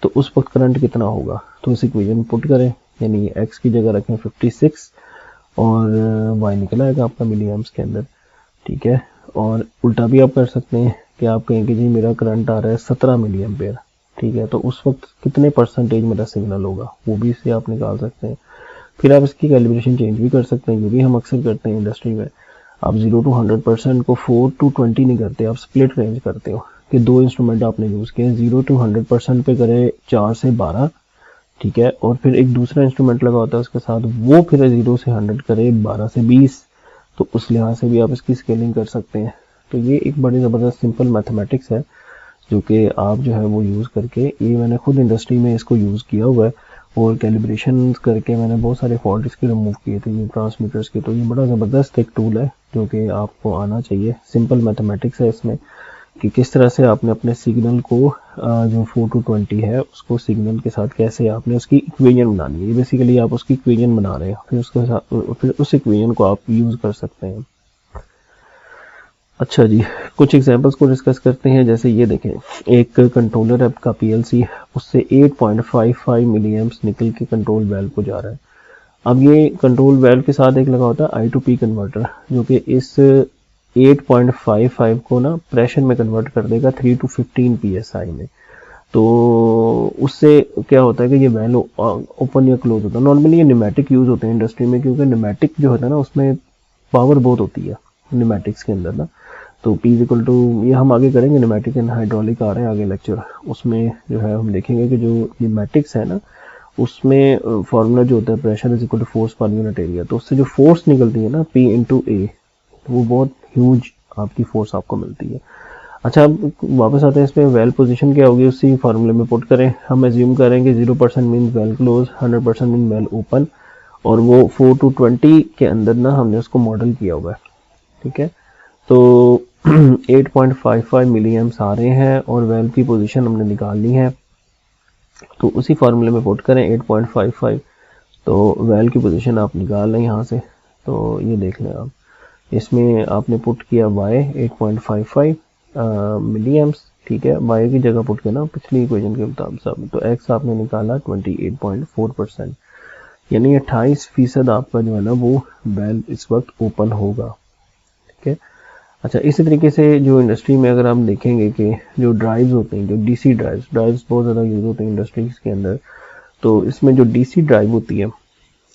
तो उस वक्त करंट कितना होगा, तो इस इक्वेशन पुट करें, यानी x की जगह रखें 56 और y निकल आएगा आपका मिली एम्प्स के अंदर। ठीक है, और उल्टा भी आप कर सकते हैं कि आप कहें कि जी मेरा करंट आ रहा है 17 मिली एम्पेयर। ठीक है, तो उस वक्त कितने परसेंटेज मेरा सिग्नल होगा, वो भी इससे आप निकाल सकते हैं। फिर आप इसकी कैलिब्रेशन चेंज भी कर सकते हैं, ये भी हम अक्सर करते हैं इंडस्ट्री में। आप 0 to 100% को 4 to 20 नहीं करते, आप स्प्लिट रेंज करते हो कि 2 इंस्ट्रूमेंट आपने यूज़ किए, 0 to 100% पे करें 4 से 12, ठीक है, और फिर एक दूसरा इंस्ट्रूमेंट लगा होता है उसके साथ, वो फिर 0 से 100 करे, 12 से 20, तो उस लिहाज से भी आप इसकी स्केलिंग कर सकते हैं। तो ये एक बड़ी ज़बरदस्त सिंपल मैथमेटिक्स है जो कि आप जो है वो यूज़ करके, ये मैंने खुद इंडस्ट्री में इसको यूज़ किया हुआ है और कैलिब्रेशन करके मैंने बहुत सारे फॉल्ट इसके रिमूव किए थे ये ट्रांसमीटर्स के। तो ये बड़ा ज़बरदस्त एक टूल है जो कि आपको आना चाहिए। सिंपल मैथमेटिक्स है इसमें कि किस तरह से आपने अपने सिग्नल को जो 4 to 20 है उसको सिग्नल के साथ कैसे आपने उसकी इक्वेशन बनानी है। ये बेसिकली आप उसकी इक्वेशन बना रहे हैं, फिर उसके साथ फिर उस इक्वेशन को आप यूज़ कर सकते हैं। अच्छा जी, कुछ एग्जांपल्स को डिस्कस करते हैं। जैसे ये देखें, एक कंट्रोलर है आपका पीएलसी, उससे 8.55 मिली एम्प्स निकल के कंट्रोल वेल्व को जा रहा है। अब ये कंट्रोल वेल्व के साथ एक लगा होता है आई टू पी कन्वर्टर जो कि इस 8.55 को ना प्रेशर में कन्वर्ट कर देगा 3 to 15 psi में। तो उससे क्या होता है कि ये वेल ओपन या क्लोज होता है। नॉर्मली ये न्यूमेटिक यूज होते हैं इंडस्ट्री में, क्योंकि न्यूमेटिक जो होता है ना उसमें पावर बहुत होती है न्यूमेटिक्स के अंदर ना। तो P इक्वल टू, ये हम आगे करेंगे, न्यूमेटिक एंड हाइड्रोलिक आ रहे हैं आगे लेक्चर, उसमें जो है हम देखेंगे कि जो न्यूमेटिक्स है ना उसमें फार्मूला जो होता है pressure is equal to force per unit area. तो उससे जो फोर्स निकलती है ना P इंटू ए, वो बहुत ह्यूज आपकी फोर्स आपको मिलती है। अच्छा, अब वापस आते हैं इस पे, वेल पोजीशन क्या होगी उसी फार्मूले में पुट करें। हम एज्यूम करेंगे 0% mean well close, 100% mean well open, और वो 4 to 20 के अंदर ना हमने उसको मॉडल किया हुआ है। ठीक है, तो 8.55 मिली एम्प्स आ रहे हैं और वेल की पोजीशन हमने निकालनी है। तो उसी फार्मूले में पुट करें 8.55, तो वेल की पोजीशन आप निकाल लें यहाँ से। तो ये देख लें आप, इसमें आपने पुट किया y 8.55 मिली एम्प्स। ठीक है, y की जगह पुट किया ना पिछली इक्वेशन के मुताबिक, तो x आपने निकाला 28.4%, यानी 28% आपका जो है ना वो वेल इस वक्त ओपन होगा। ठीक है, अच्छा, इसी तरीके से जो इंडस्ट्री में अगर आप देखेंगे कि जो ड्राइव्स होते हैं, जो डीसी ड्राइव्स बहुत ज़्यादा यूज़ होते हैं इंडस्ट्रीज के अंदर, तो इसमें जो डीसी ड्राइव होती है,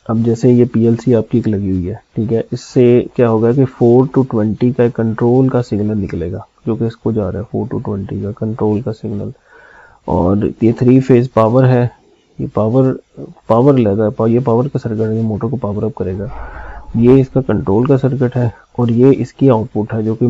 अब जैसे ये पीएलसी आपकी एक लगी हुई है, ठीक है, इससे क्या होगा कि 4 to 20 का कंट्रोल का सिग्नल निकलेगा जो कि इसको जा रहा है 4 to 20 का कंट्रोल का सिग्नल। और ये 3 फेज पावर है, ये पावर लेगा, ये पावर का सर्किट है, ये मोटर को पावर अप करेगा। ये इसका कंट्रोल का सर्किट है और ये इसकी आउटपुट है जो कि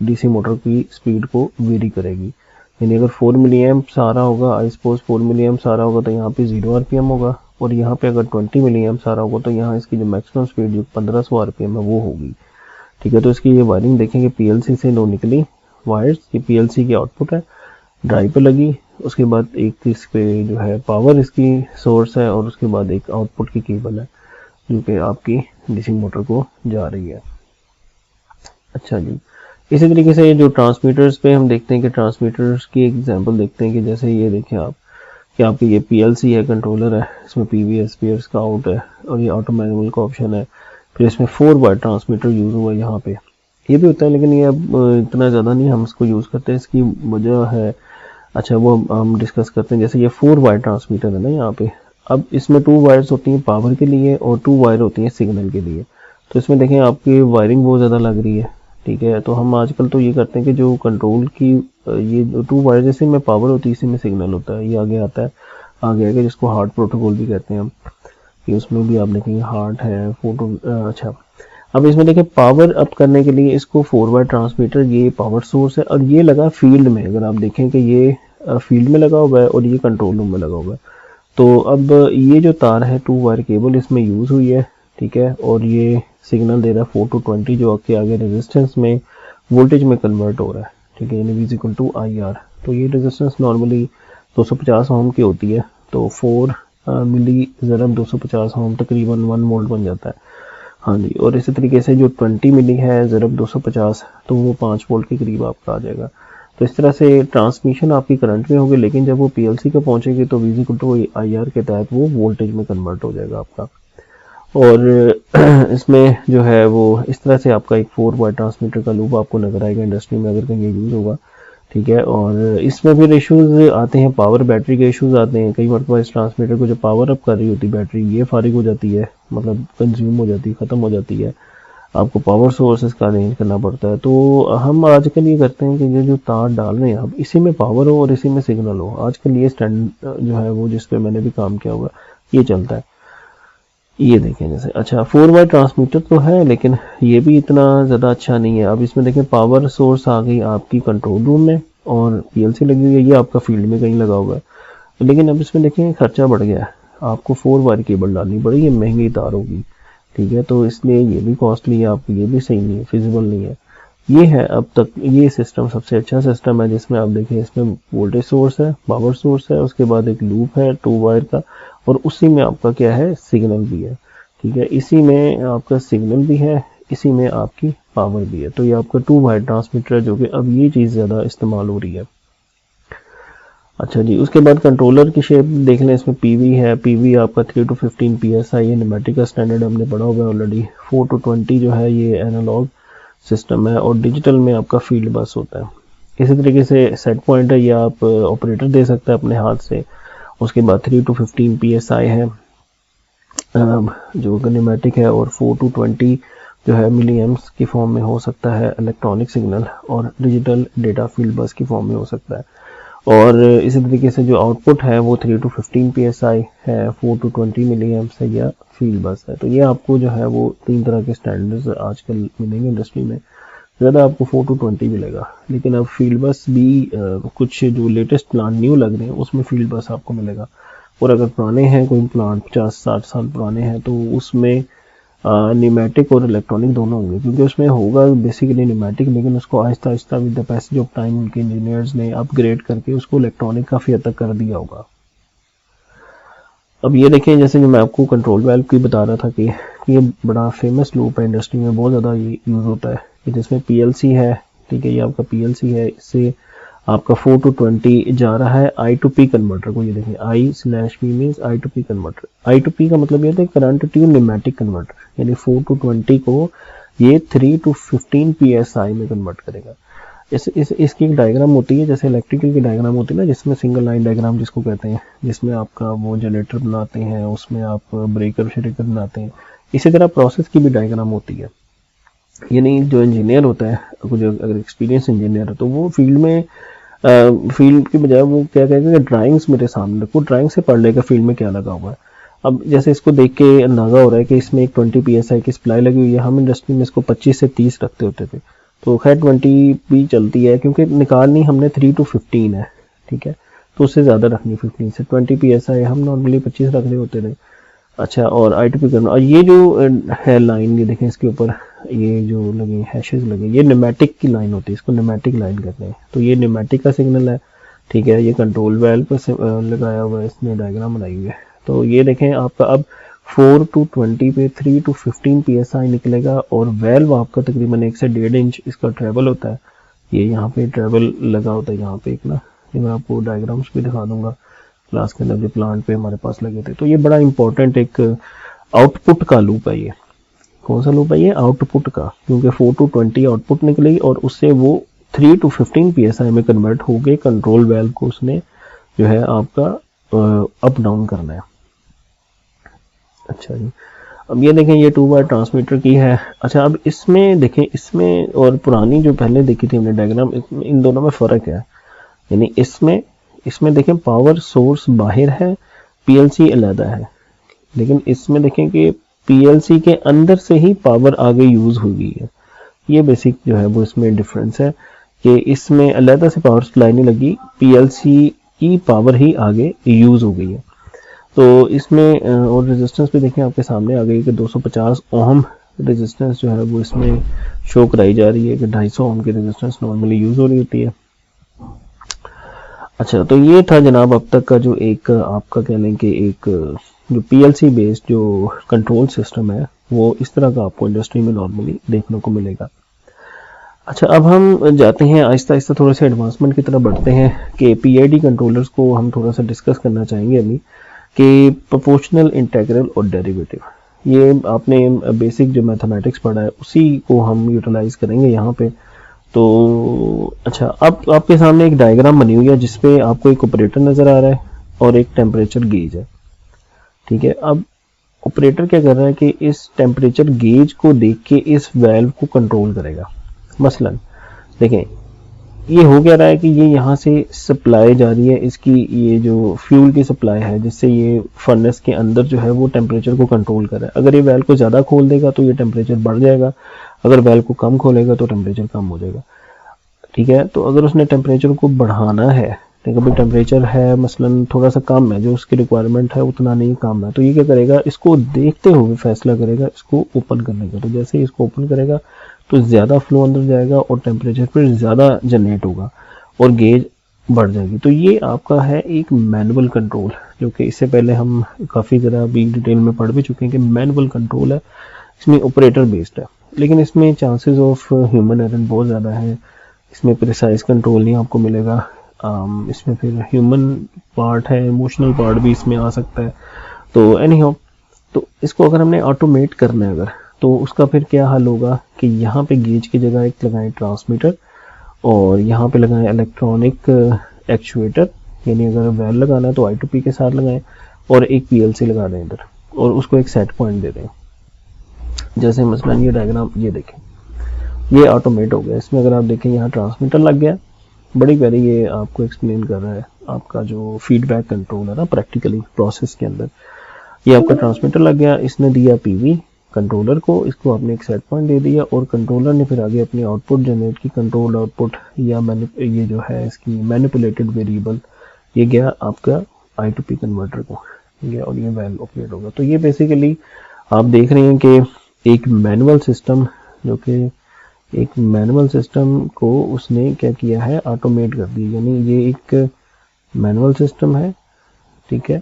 डीसी मोटर की स्पीड को वेरी करेगी। यानी अगर 4 मिली एम्प्स आ रहा होगा, आई सपोज 4 मिली एम्प्स आ रहा होगा तो यहाँ पे 0 आरपीएम होगा, और यहाँ पे अगर 20 मिली एम्प्स आ रहा होगा तो यहाँ इसकी जो मैक्सिमम स्पीड जो 1500 आरपीएम है वो होगी। ठीक है, तो इसकी ये वायरिंग देखेंगे, पीएलसी से लो निकली वायर्स, ये पीएलसी की आउटपुट है, ड्राइव पे लगी, उसके बाद एक इस पे जो है पावर इसकी सोर्स है, और उसके बाद एक आउटपुट की केबल है जो कि आपकी डीसी मोटर को जा रही है। अच्छा जी, इसी तरीके से जो ट्रांसमीटर्स पे हम देखते हैं कि ट्रांसमीटर्स की एग्जांपल देखते हैं कि जैसे ये देखें आप कि आपकी ये पीएलसी है, कंट्रोलर है, इसमें पीवीएस का आउट है और ये ऑटो मैनुअल का ऑप्शन है। फिर इसमें 4 वायर ट्रांसमीटर यूज़ हुआ है यहाँ पे, ये भी होता है लेकिन ये अब इतना ज़्यादा नहीं हम इसको यूज़ करते हैं, इसकी वजह है, अच्छा वो हम डिस्कस करते हैं। जैसे ये 4 वायर ट्रांसमीटर है ना यहाँ पे, अब इसमें 2 वायर्स होती हैं पावर के लिए और 2 वायर होती हैं सिग्नल के लिए। तो इसमें देखें आपकी वायरिंग बहुत ज़्यादा लग रही है। ठीक है, तो हम आजकल तो ये करते हैं कि जो कंट्रोल की ये 2 वायर, जैसे में पावर होती है इसी में सिग्नल होता है, ये आगे आता है, आगे आएगा, जिसको हार्ट प्रोटोकॉल भी कहते हैं हम, कि उसमें भी आप देखेंगे हार्ट है फोटो। अच्छा, अब इसमें देखें पावर अप करने के लिए इसको 4 वायर ट्रांसमीटर, ये पावर सोर्स है और ये लगा फील्ड में। अगर आप देखें कि ये फील्ड में लगा हुआ है और ये कंट्रोल रूम में लगा हुआ है। तो अब ये जो तार है 2 वायर केबल इसमें यूज़ हुई है। ठीक है, और ये सिग्नल दे रहा है 4 to 20 जो आपके आगे रेजिस्टेंस में वोल्टेज में कन्वर्ट हो रहा है। ठीक है, यानी V इक्वल टू IR। तो ये रेजिस्टेंस नॉर्मली 250 ओम की होती है, तो 4 मिली ज़रब 250 ओम तकरीबन 1 वोल्ट बन जाता है। हाँ जी, और इसी तरीके से जो 20 मिली है ज़रब 250, तो वो 5 वोल्ट के करीब आपका आ जाएगा। तो इस तरह से ट्रांसमिशन आपकी करंट में होगी, लेकिन जब वो पीएलसी को पहुंचेगी तो V इक्वल टू IR के तहत वो वोल्टेज में कन्वर्ट हो जाएगा आपका। और इसमें जो है वो इस तरह से आपका एक 4 वायर ट्रांसमीटर का लूप आपको नजर आएगा इंडस्ट्री में अगर कहीं ये यूज़ होगा। ठीक है, और इसमें फिर इश्यूज आते हैं, पावर बैटरी के इश्यूज आते हैं। कई बार इस ट्रांसमीटर को जब पावर अप कर रही होती बैटरी, ये फारिग हो जाती है, मतलब कंज्यूम हो जाती है, ख़त्म हो जाती है। आपको पावर सोर्सेस का अरेंज करना पड़ता है। तो हम आजकल ये करते हैं कि ये जो तार डाल रहे हैं अब इसी में पावर हो और इसी में सिग्नल हो। आजकल ये स्टैंड जो है वो जिस पे मैंने भी काम किया हुआ ये चलता है। ये देखें जैसे अच्छा 4 वाई ट्रांसमीटर तो है लेकिन ये भी इतना ज़्यादा अच्छा नहीं है। अब इसमें देखें पावर सोर्स आ गई आपकी कंट्रोल रूम में और पीएलसी लगी हुई है, ये आपका फील्ड में कहीं लगा हुआ है। लेकिन अब इसमें देखें खर्चा बढ़ गया है, आपको 4 वायर केबल डालनी पड़ेगी, ये महंगी तार होगी, ठीक है। तो इसलिए ये भी कॉस्टली है आपको, ये भी सही नहीं है, फिजिबल नहीं है। ये है अब तक ये सिस्टम सबसे अच्छा सिस्टम है जिसमें आप देखें इसमें वोल्टेज सोर्स है, पावर सोर्स है, उसके बाद एक लूप है 2 वायर का और उसी में आपका क्या है सिग्नल भी है, ठीक है। इसी में आपका सिग्नल भी है, इसी में आपकी पावर भी है। तो ये आपका 2 वायर ट्रांसमीटर है जो कि अब ये चीज़ ज़्यादा इस्तेमाल हो रही है। अच्छा जी, उसके बाद कंट्रोलर की शेप देख लें, इसमें पीवी है, पीवी आपका 3 to 15 PSI है, न्यूमेटिक का स्टैंडर्ड हमने पढ़ा हुआ है ऑलरेडी। 4 to 20 जो है ये एनालॉग सिस्टम है और डिजिटल में आपका फील्ड बस होता है। इसी तरीके से सेट पॉइंट है, ये आप ऑपरेटर दे सकते हैं अपने हाथ से। उसके बाद 3 to 15 PSI है जो न्यूमेटिक है और 4 to 20 जो है मिली एम्प्स की फॉर्म में हो सकता है इलेक्ट्रॉनिक सिग्नल और डिजिटल डेटा फील्ड बस की फॉर्म में हो सकता है। और इसी तरीके से जो आउटपुट है वो 3 to 15 PSI है, 4 to 20 मिली एम्प्स है या फील्ड बस है। तो ये आपको जो है वो 3 तरह के स्टैंडर्ड्स आजकल मिलेंगे इंडस्ट्री में। ज़्यादा आपको 4 to 20 मिलेगा, लेकिन अब फील्ड बस भी कुछ जो लेटेस्ट प्लांट न्यू लग रहे हैं उसमें फील्ड बस आपको मिलेगा। और अगर पुराने हैं कोई प्लांट 50-60 साल पुराने हैं तो उसमें न्यूमेटिक और इलेक्ट्रॉनिक दोनों होंगे, क्योंकि उसमें होगा बेसिकली न्यूमेटिक, लेकिन उसको Aahista Aahista with the passage of time उनके इंजीनियर्स ने अपग्रेड करके उसको इलेक्ट्रॉनिक काफ़ी हद तक कर दिया होगा। अब ये देखें जैसे जो मैं आपको कंट्रोल वाल्व की बता रहा था कि ये बड़ा फेमस लूप है इंडस्ट्री में, बहुत ज़्यादा ये यूज़ होता है कि जिसमें पीएलसी है, ठीक है, ये आपका पीएलसी है, इससे आपका 4 to 20 जा रहा है I to P कन्वर्टर को। ये देखें I/P means I to P converter. I to P का मतलब ये होता है करंट टू न्यूमेटिक कन्वर्टर, यानी 4 to 20 को ये 3 to 15 PSI में कन्वर्ट करेगा। इसकी एक डायग्राम होती है जैसे इलेक्ट्रिकल की डायग्राम होती है ना, जिसमें सिंगल लाइन डायग्राम जिसको कहते हैं, जिसमें आपका वो जनरेटर बनाते हैं, उसमें आप ब्रेकर शेकर बनाते हैं। इसी तरह प्रोसेस की भी डायग्राम होती है। यानी जो इंजीनियर होता है, जो अगर एक्सपीरियंस इंजीनियर है तो वो फील्ड में फील्ड की बजाय वो क्या कहेगा कि ड्राइंग्स मेरे सामने रखो, ड्राइंग से पढ़ लेगा फील्ड में क्या लगा हुआ है। अब जैसे इसको देख के अंदाजा हो रहा है कि इसमें एक 20 PSI की सप्लाई लगी हुई है, हम इंडस्ट्री में इसको 25 से 30 रखते होते थे, तो खैर 20 भी चलती है क्योंकि निकालनी हमने 3 to 15 है, ठीक है, तो उससे ज़्यादा रखनी 15 से 20 PSI, हम नॉर्मली 25 रख रहे होते थे। अच्छा, और I2P करना, और ये जो है लाइन, ये देखें इसके ऊपर ये जो लगे हैशेस लगे, ये न्यूमेटिक की लाइन होती है, इसको न्यूमेटिक लाइन कहते हैं। तो ये न्यूमेटिक का सिग्नल है, ठीक है, ये कंट्रोल वाल्व पर लगाया हुआ है, इसने डायग्राम बनाई हुई है। तो ये देखें आपका अब 4 to 20 पे 3 to 15 PSI निकलेगा और वेल्व आपका तकरीबन 1 से 1.5 इंच इसका ट्रेवल होता है। ये यहाँ पे ट्रेवल लगा होता है, यहाँ पे एक ना, ये मैं आपको डायग्राम्स भी दिखा दूंगा क्लास के अंदर जो प्लांट पे हमारे पास लगे थे। तो ये बड़ा इंपॉर्टेंट एक आउटपुट का लूप है। ये कौन सा लूप है? ये आउटपुट का, क्योंकि 4 to 20 आउटपुट निकलेगी और उससे वो 3 to 15 PSI में कन्वर्ट हो गए। कंट्रोल वाल्व को उसने जो है आपका अप डाउन करना है। अच्छा जी, अब ये देखें ये 2 वायर ट्रांसमीटर की है। अच्छा, अब इसमें देखें, इसमें और पुरानी जो पहले देखी थी हमने डायग्राम, इन दोनों में फ़र्क है। यानी इसमें देखें पावर सोर्स बाहर है, पीएलसी अलग है, लेकिन इसमें देखें कि पीएलसी के अंदर से ही पावर आगे यूज़ हुई गई है। ये बेसिक जो है वो इसमें डिफरेंस है कि इसमें अलग से पावर सप्लाई नहीं लगी, पीएलसी की पावर ही आगे यूज़ हो गई है। तो इसमें और रेजिस्टेंस भी देखें आपके सामने आ गई कि 250 ओम रेजिस्टेंस जो है वो इसमें शो कराई जा रही है कि 250 ओम की रेजिस्टेंस नॉर्मली यूज़ हो रही होती है। अच्छा, तो ये था जनाब अब तक का जो एक आपका कह लें कि एक जो पीएलसी बेस्ड जो कंट्रोल सिस्टम है वो इस तरह का आपको इंडस्ट्री में नॉर्मली देखने को मिलेगा। अच्छा, अब हम जाते हैं आहिस्ता आहिस्ता थोड़ा सा एडवांसमेंट की तरफ बढ़ते हैं कि पीआईडी कंट्रोलर्स को हम थोड़ा सा डिस्कस करना चाहेंगे अभी कि प्रोपोर्शनल, इंटीग्रल और डेरिवेटिव। ये आपने बेसिक जो मैथमेटिक्स पढ़ा है उसी को हम यूटिलाइज करेंगे यहाँ पे। तो अच्छा, अब आपके सामने एक डायग्राम बनी हुई है जिसपे आपको एक ऑपरेटर नज़र आ रहा है और एक टेम्परेचर गेज है, ठीक है। अब ऑपरेटर क्या कर रहा है कि इस टेम्परेचर गेज को देख के इस वाल्व को कंट्रोल करेगा। मसलन देखें ये हो क्या रहा है कि ये यहाँ से सप्लाई जा रही है, इसकी ये जो फ्यूल की सप्लाई है जिससे ये फर्नेस के अंदर जो है वो टेम्परेचर को कंट्रोल कर रहा है। अगर ये वाल्व को ज़्यादा खोल देगा तो ये टेम्परेचर बढ़ जाएगा, अगर वाल्व को कम खोलेगा तो टेम्परेचर कम हो जाएगा। ठीक है, तो अगर उसने टेम्परेचर को बढ़ाना है, देखो भाई टेम्परेचर है मसलन थोड़ा सा कम है, जो उसकी रिक्वायरमेंट है उतना नहीं कम है, तो ये क्या करेगा, इसको देखते हुए फैसला करेगा इसको ओपन करने का। तो जैसे ही इसको ओपन करेगा तो ज़्यादा फ्लो अंदर जाएगा और टेम्परेचर फिर ज़्यादा जनरेट होगा और गेज बढ़ जाएगी। तो ये आपका है एक मैनुअल कंट्रोल, जो कि इससे पहले हम काफ़ी ज़रा भी डिटेल में पढ़ भी चुके हैं कि मैनुअल कंट्रोल है, इसमें ऑपरेटर बेस्ड है, लेकिन इसमें चांसेस ऑफ ह्यूमन एरर बहुत ज़्यादा है, इसमें प्रिसाइज कंट्रोल नहीं आपको मिलेगा। इसमें फिर ह्यूमन पार्ट है, इमोशनल पार्ट भी इसमें आ सकता है। तो एनी हाउ, तो इसको अगर हमने ऑटोमेट करना है अगर, तो उसका फिर क्या हल होगा कि यहाँ पे गेज की जगह एक लगाएं ट्रांसमीटर और यहाँ पे लगाएं इलेक्ट्रॉनिक एक्चुएटर, यानी अगर वेल लगाना है तो I2P के साथ लगाएं और एक PLC लगा दें इधर और उसको एक सेट पॉइंट दे दें। जैसे मसलन ये डायग्राम ये देखें, ये ऑटोमेट हो गया। इसमें अगर आप देखें यहाँ ट्रांसमीटर लग गया, बड़ी प्यारी ये आपको एक्सप्लेन कर रहा है आपका जो फीडबैक कंट्रोल है ना प्रैक्टिकली प्रोसेस के अंदर। ये आपका ट्रांसमीटर लग गया, इसने दिया PV कंट्रोलर को, इसको आपने एक सेट पॉइंट दे दिया और कंट्रोलर ने फिर आगे अपनी आउटपुट जनरेट की, कंट्रोल आउटपुट या ये जो है इसकी मैनिपुलेटेड वेरिएबल ये गया आपका I2P कन्वर्टर को गया और ये वैल्यू ऑपरेट होगा। तो ये बेसिकली आप देख रहे हैं कि एक मैनुअल सिस्टम, जो कि एक मैनुअल सिस्टम को उसने क्या किया है, ऑटोमेट कर दिया, यानी ये एक मैनुअल सिस्टम है, ठीक है,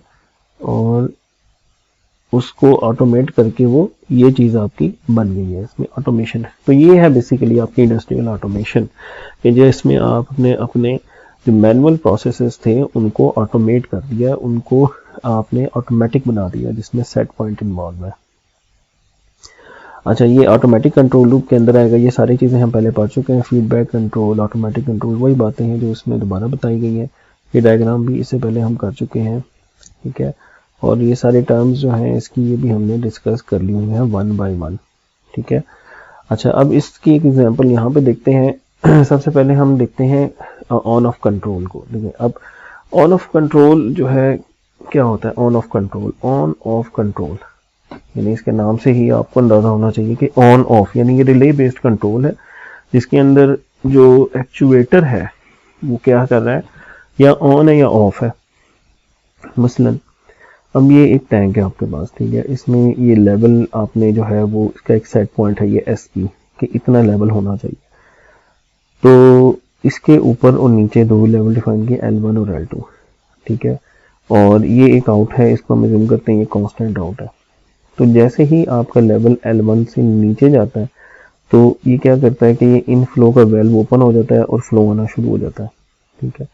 और उसको ऑटोमेट करके वो ये चीज़ आपकी बन गई है, इसमें ऑटोमेशन है। तो ये है बेसिकली आपकी इंडस्ट्रियल ऑटोमेशन, कि जिसमें आपने अपने जो मैनुअल प्रोसेसेस थे उनको ऑटोमेट कर दिया, उनको आपने ऑटोमेटिक बना दिया, जिसमें सेट पॉइंट इन्वॉल्व है। अच्छा, ये ऑटोमेटिक कंट्रोल लूप के अंदर आएगा, ये सारी चीज़ें हम पहले पढ़ चुके हैं, फीडबैक कंट्रोल, ऑटोमेटिक कंट्रोल, वही बातें हैं जो इसमें दोबारा बताई गई हैं। ये डायग्राम भी इससे पहले हम कर चुके हैं, ठीक है, और ये सारे टर्म्स जो हैं इसकी ये भी हमने डिस्कस कर ली हुई हैं 1 by 1, ठीक है। अच्छा, अब इसकी एक एग्जांपल यहाँ पे देखते हैं। सबसे पहले हम देखते हैं ऑन ऑफ कंट्रोल को। देखिए अब ऑन ऑफ कंट्रोल जो है क्या होता है, on off control, on off control यानी इसके नाम से ही आपको अंदाजा होना चाहिए कि ऑन ऑफ, यानी ये रिले बेस्ड कंट्रोल है, जिसके अंदर जो एक्चुएटर है वो क्या कर रहा है, या ऑन है या ऑफ है। मसलन अब ये एक टैंक है आपके पास, ठीक है, इसमें ये लेवल आपने जो है वो इसका एक सेट पॉइंट है ये SP कि इतना लेवल होना चाहिए। तो इसके ऊपर और नीचे दो लेवल डिफाइन किए, L1 और L2, ठीक है, और ये एक आउट है, इसको हम अज्यूम करते हैं ये कांस्टेंट आउट है। तो जैसे ही आपका लेवल L1 से नीचे जाता है तो ये क्या करता है कि ये इनफ्लो का वेल्व ओपन हो जाता है और फ्लो आना शुरू हो जाता है, ठीक है।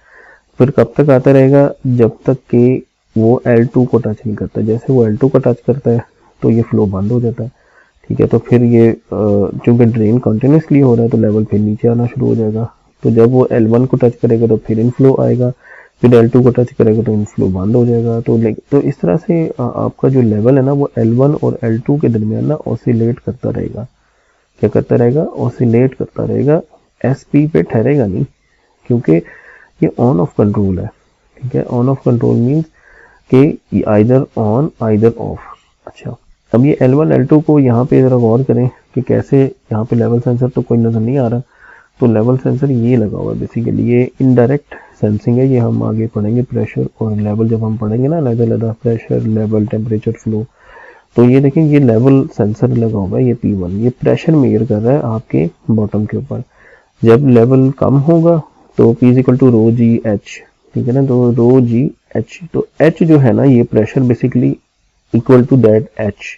फिर कब तक आता रहेगा, जब तक कि वो L2 को टच नहीं करता। जैसे वो L2 को टच करता है तो ये फ्लो बंद हो जाता है, ठीक है। तो फिर ये चूंकि ड्रेन कंटिन्यूसली हो रहा है तो लेवल फिर नीचे आना शुरू हो जाएगा। तो जब वो L1 को टच करेगा तो फिर इनफ्लो आएगा, फिर L2 को टच करेगा तो इनफ्लो बंद हो जाएगा। तो इस तरह से आपका जो लेवल है ना वो L1 और L2 के दरमियान ना ऑसिलेट करता रहेगा। क्या करता रहेगा, ऑसिलेट करता रहेगा, SP पे ठहरेगा नहीं, क्योंकि ये ऑन ऑफ कंट्रोल है, ठीक है। ऑन ऑफ कंट्रोल मीन्स कि आइदर ऑन आइदर ऑफ। अच्छा, अब ये L1 L2 को यहाँ पे जरा गौर करें कि कैसे, यहाँ पे लेवल सेंसर तो कोई नज़र नहीं आ रहा, तो लेवल सेंसर ये लगा हुआ है बेसिकली, ये इनडायरेक्ट सेंसिंग है, ये हम आगे पढ़ेंगे। प्रेशर और लेवल जब हम पढ़ेंगे ना, अलग-अलग प्रेशर, लेवल, टेम्परेचर, फ्लो, तो ये देखें ये लेवल सेंसर लगा हुआ है, ये P1, ये प्रेशर मेजर कर रहा है आपके बॉटम के ऊपर। जब लेवल कम होगा तो P = ρgh, ठीक है ना, तो ρgh, तो h जो है ना ये pressure basically equal to that h,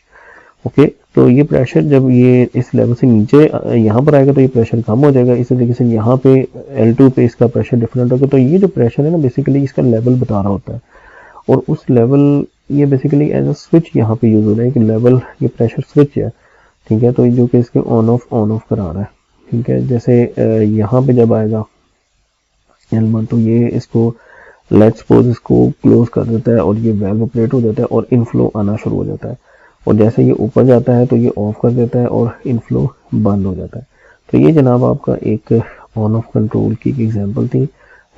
okay. तो ये प्रेशर जब ये इस लेवल से नीचे यहाँ पर आएगा तो ये प्रेशर कम हो जाएगा। इसी तरीके से यहाँ पे L2 पे इसका प्रेशर डिफरेंट होगा। तो ये जो प्रेशर है ना बेसिकली इसका लेवल बता रहा होता है, और उस लेवल ये बेसिकली एज अ स्विच यहाँ पे यूज हो रहा है कि लेवल, ये प्रेशर स्विच है, ठीक है। तो जो कि इसके ऑन ऑफ करा रहा है, ठीक है। जैसे यहाँ पे जब आएगा L1 तो ये इसको लेट्स सपोज इसको क्लोज कर देता है और ये वेल्व ऑपरेट हो जाता है और इनफ्लो आना शुरू हो जाता है। और जैसे ये ऊपर जाता है तो ये ऑफ कर देता है और इनफ्लो बंद हो जाता है। तो ये जनाब आपका एक ऑन ऑफ कंट्रोल की एग्जांपल थी,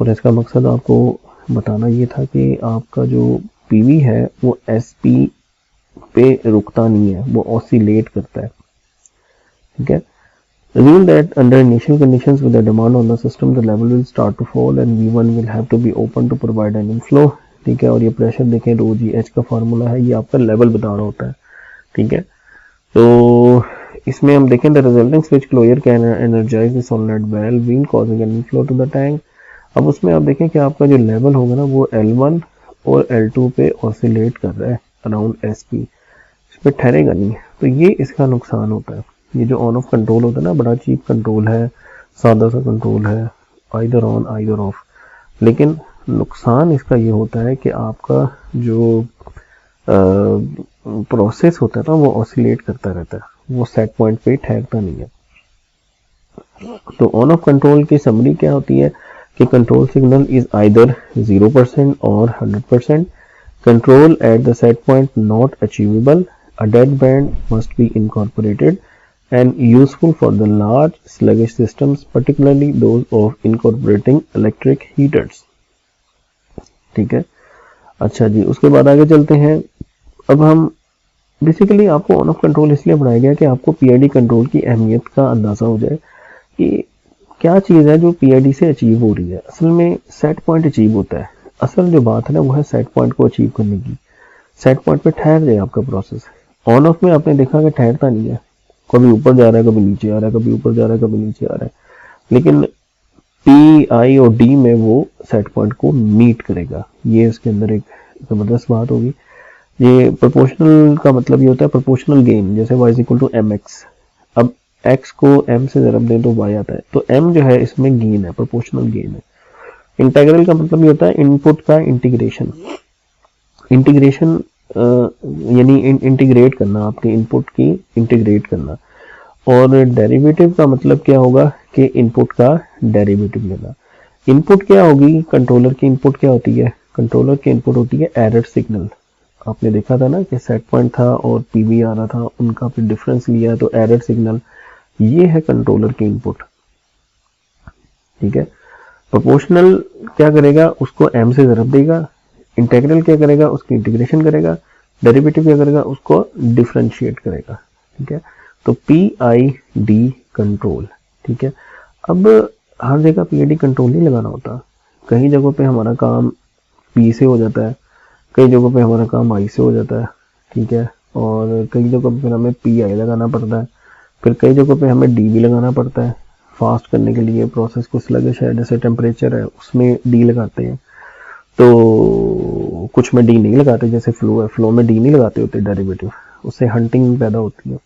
और इसका मकसद आपको बताना ये था कि आपका जो पीवी है वो एसपी पे रुकता नहीं है, वो ऑसिलेट करता है, ठीक है। Assume that under initial conditions with the demand on the system, the level will start to fall and V1 will have to be open to provide an inflow, ठीक है। और ये प्रेशर देखें, रो जी एच का फार्मूला है, ये आपका level बता रहा होता है, ठीक है। तो इसमें हम देखें the resulting switch closure can energize the solenoid valve while causing an inflow to the tank. अब उसमें आप देखें कि आपका जो लेवल होगा ना वो L1 और L2 पे ऑसिलेट कर रहा है अराउंड एसपी, इस पर ठहरेगा नहीं, तो ये इसका नुकसान होता है। ये जो ऑन ऑफ कंट्रोल होता है ना, बड़ा चीप कंट्रोल है, सादा सा कंट्रोल है, आइदर ऑन आइदर ऑफ, लेकिन नुकसान इसका ये होता है कि आपका जो प्रोसेस होता है ना वो ऑसिलेट करता रहता है, वो सेट पॉइंट पे ठहरता नहीं है। तो ऑन ऑफ कंट्रोल की समरी क्या होती है कि कंट्रोल सिग्नल इज आइदर 0% और 100%, control at the set point not achievable, a dead band must be incorporated and useful for the large sluggish systems, particularly those of incorporating electric heaters, ठीक है। अच्छा जी, उसके बाद आगे चलते हैं। अब हम बेसिकली आपको ऑन ऑफ कंट्रोल इसलिए पढ़ाया गया कि आपको पीआईडी कंट्रोल की अहमियत का अंदाजा हो जाए कि क्या चीज़ है जो पीआईडी से अचीव हो रही है। असल में सेट पॉइंट अचीव होता है, असल जो बात है ना वो है सेट पॉइंट को अचीव करने की। सेट पॉइंट पे ठहर जाए आपका प्रोसेस। ऑन ऑफ में आपने देखा कि ठहरता नहीं है, कभी ऊपर जा रहा है, कभी नीचे आ रहा है, कभी ऊपर जा रहा है, कभी नीचे आ रहा है, लेकिन पी आई और डी में वो सेट पॉइंट को मीट करेगा। ये इसके अंदर एक जबरदस्त बात होगी। ये प्रोपोर्शनल का मतलब ये होता है प्रोपोर्शनल गेन, जैसे y is equal to M X. अब x को m से ज़रब दें तो y आता है, तो m जो है इसमें गेन है, प्रोपोर्शनल गेन है। इंटीग्रल का मतलब ये होता है इनपुट का इंटीग्रेशन, इंटीग्रेशन यानी इंटीग्रेट करना, आपके इनपुट की इंटीग्रेट करना। और डेरिवेटिव का मतलब क्या होगा कि इनपुट का डेरिवेटिव लेना। इनपुट क्या होगी, कंट्रोलर की इनपुट क्या होती है, कंट्रोलर की इनपुट होती है एरर सिग्नल। आपने देखा था ना कि सेट पॉइंट था और पीवी आ रहा था, उनका फिर डिफरेंस लिया तो एरर सिग्नल, ये है कंट्रोलर की इनपुट, ठीक है। प्रोपोर्शनल क्या करेगा, उसको m से ज़रब देगा। इंटीग्रल क्या करेगा, उसकी इंटीग्रेशन करेगा। डेरिवेटिव क्या करेगा, उसको डिफरेंशिएट करेगा, ठीक है। तो पी आई डी कंट्रोल, ठीक है। अब हर जगह पीआईडी कंट्रोल नहीं लगाना होता, कई जगहों पे हमारा काम पी से हो जाता है, कई जगहों पे हमारा काम आई से हो जाता है, ठीक है। और कई जगहों पे हमें पी आई लगाना पड़ता है, फिर कई जगहों पे हमें डी भी लगाना पड़ता है फास्ट करने के लिए, प्रोसेस को स्लगिश है, जैसे टेम्परेचर है उसमें डी लगाते हैं। तो कुछ में डी नहीं लगाते, जैसे फ्लो है, फ्लो में डी नहीं लगाते होते डेरिवेटिव, उससे हंटिंग पैदा होती है।